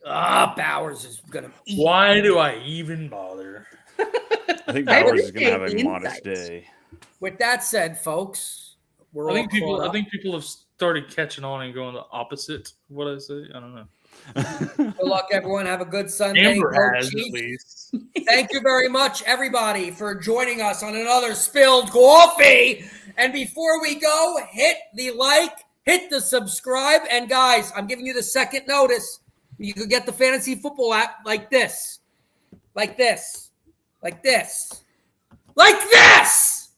Bowers is gonna eat. Why do I even bother? I think I Bowers is going to have appreciate a the modest insights. day. With that said, folks, we're I think all people. caught I up. think people have started catching on and going the opposite. Of what I say, I don't know. Good luck, everyone. Have a good Sunday. Amber Go has at Chiefs. least. Thank you very much, everybody, for joining us on another Spilled Coffee. And before we go, hit the like, hit the subscribe. And guys, I'm giving you the second notice. You could get the Fantasy Football app like this. Like this. Like this. Like this!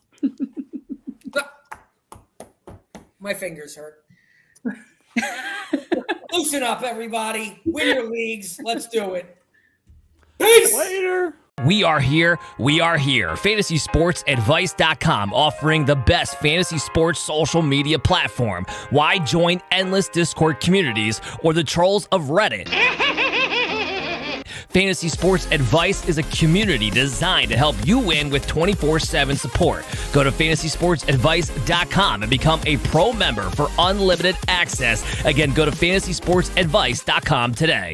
My fingers hurt. Loosen up, everybody. Win your leagues. Let's do it. Peace! Later. We are here. We are here. FantasySportsAdvice.com, offering the best fantasy sports social media platform. Why join endless Discord communities or the trolls of Reddit? Fantasy Sports Advice is a community designed to help you win with 24/7 support. Go to FantasySportsAdvice.com and become a pro member for unlimited access. Again, go to FantasySportsAdvice.com today.